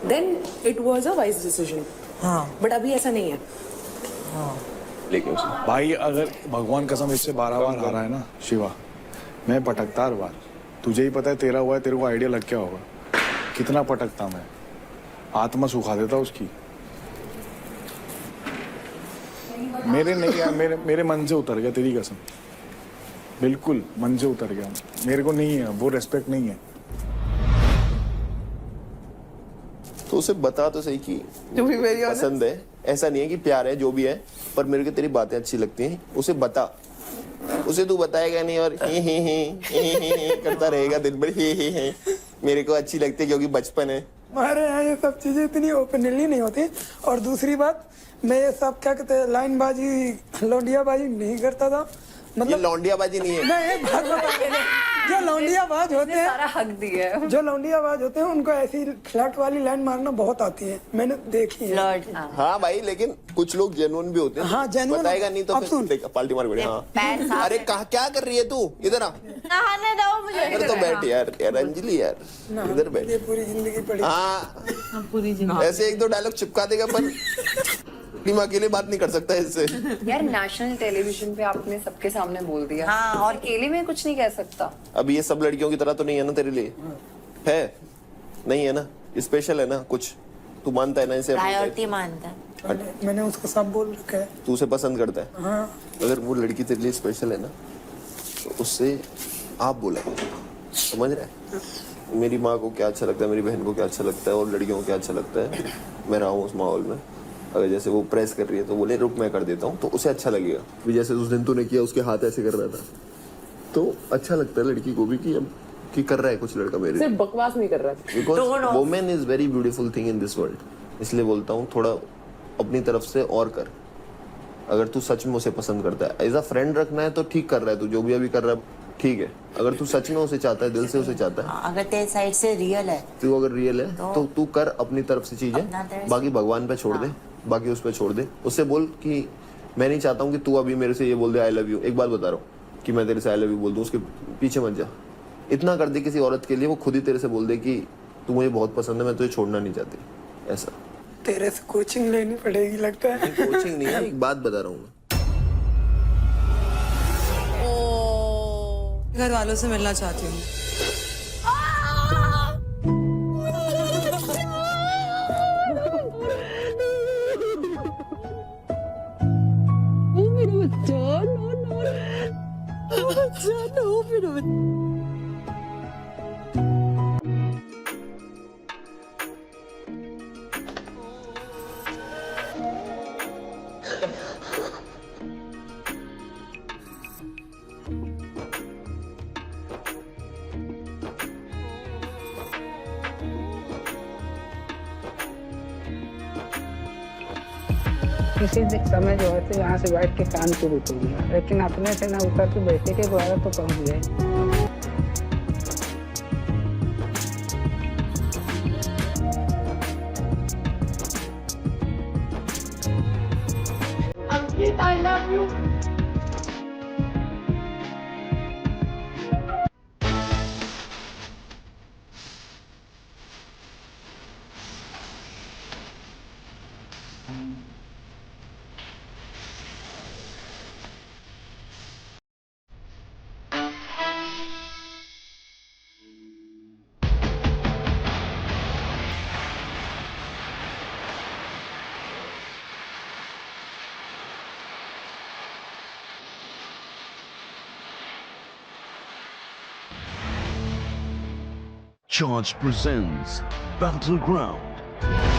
B: then it was a wise decision.
G: हाँ।
B: But अभी ऐसा नहीं है.
K: लेकिन
E: भाई अगर भगवान कसम इससे 12 बार हारा है ना शिवा, मैं पटकता हर बार। तुझे ही पता है 13 हुआ है, तेरे को आइडिया लग क्या होगा। कितना पटकता मैं, आत्मा सुखा देता उसकी। मेरे नहीं यार, मेरे मन से उतर गया, तेरी कसम बिल्कुल मन से उतर गया। मेरे को नहीं है वो रेस्पेक्ट, नहीं है।
K: तो उसे बता तो सही कि
B: To be very honest.
K: पसंद है, ऐसा नहीं है कि प्यार है जो भी है, पर मेरे को तेरी बातें अच्छी लगती हैं। उसे बता, उसे तू बताएगा नहीं और ही करता रहेगा दिन भर ही। मेरे को अच्छी लगती है क्योंकि बचपन है।
J: हमारे यहाँ ये सब चीजें इतनी ओपनली नहीं होती। और दूसरी बात, मैं ये सब क्या कहते हैं लाइनबाजी लौंडियाबाजी नहीं करता था।
K: ये
J: मतलब
K: लौंडियाबाजी नहीं है।
J: मैं एक बात बता, जो लौंडियाबाज होते हैं,
Q: सारा हक दिया है।
J: जो लौंडियाबाज होते हैं उनको ऐसी फ्लर्ट वाली लाइन मारना बहुत आती है, मैंने देखी है।
G: लॉर्ड।
K: हाँ भाई, लेकिन कुछ लोग जेन्युइन भी होते हैं।
J: हाँ, genuine
K: बताएगा नहीं तो
J: अब
K: फिर
J: सुन।
K: देख, पाल्टी मार पड़े। हाँ
G: पैर साफ
K: अरे कहा क्या कर रही है तू, इधर आ।
O: नहाने दो मुझे।
K: इधर तो बैठ यार, यार अंजलि यार, इधर बैठ।
J: ये पूरी जिंदगी पड़ी।
K: हाँ ऐसे एक दो डायलॉग चिपका देगा, पर मैं अकेले बात नहीं कर सकता इससे।
Q: यार नेशनल टेलीविजन पे आपने सबके सामने बोल दिया।
G: हाँ।
Q: और अकेले में कुछ नहीं कह सकता।
K: अब ये सब लड़कियों की तरह तो नहीं है ना तेरे लिए, है नहीं है ना, स्पेशल है ना कुछ, तू मानता है ना इसे?
G: प्रायोरिटी मानता है।
J: मैंने उसको सब बोल रखा है।
K: तू उसे पसंद करता है।
J: हाँ।
K: अगर वो लड़की तेरे लिए स्पेशल है ना, तो उससे आप बोला, समझ रहा है? मेरी माँ को क्या अच्छा लगता है, मेरी बहन को क्या अच्छा लगता है, और लड़कियों को क्या अच्छा लगता है। मैं रहा हूँ उस माहौल में, अगर जैसे वो प्रेस कर रही है तो बोले रुक मैं कर देता हूँ, तो उसे अच्छा लगेगा। भी जैसे उस दिन तूने किया, उसके हाथ ऐसे कर रहा था, तो अच्छा लगता है लड़की को भी कि अब कि कर रहा है कुछ लड़का मेरे।
B: सिर्फ बकवास नहीं कर रहा।
K: Because women is very beautiful thing in this world. इसलिए बोलता हूँ थोड़ा अपनी तरफ से और कर। अगर तू सच में उसे पसंद करता है, एज अ फ्रेंड रखना है तो ठीक कर रहा है, तू जो भी अभी कर रहा है ठीक है। अगर तू सच में उसे चाहता है, दिल से उसे चाहता है,
G: अगर तेरे साइड से रियल है,
K: तू अगर रियल है तो तू कर अपनी तरफ से चीजें, बाकी भगवान पे छोड़ दे, बाकी उस पे छोड़ दे। उससे बोल कि मैं नहीं चाहता हूँ कि तू अभी मेरे से ये बोल दे आई लव यू। एक बात बता रहा हूँ कि मैं तेरे से आई लव यू बोल दूँ, उसके पीछे मत जा। इतना कर दे किसी औरत के लिए, वो खुद ही तेरे से बोल दे कि तू मुझे बहुत पसंद है, मैं तुझे छोड़ना नहीं चाहती। ऐसा
J: तेरे से कोचिंग लेनी पड़ेगी लगता है।
K: कोचिंग नहीं है, एक बात बता रहा हूँ मैं।
N: घर वालों से मिलना चाहती हूँ।
J: किसी समय जो है तो यहाँ से बैठ के काम शुरू कर दिया, लेकिन अपने से ना उतर के बेटे के द्वारा तो पहुँच गए।
H: Ankit I love you.
R: Charge presents Battleground.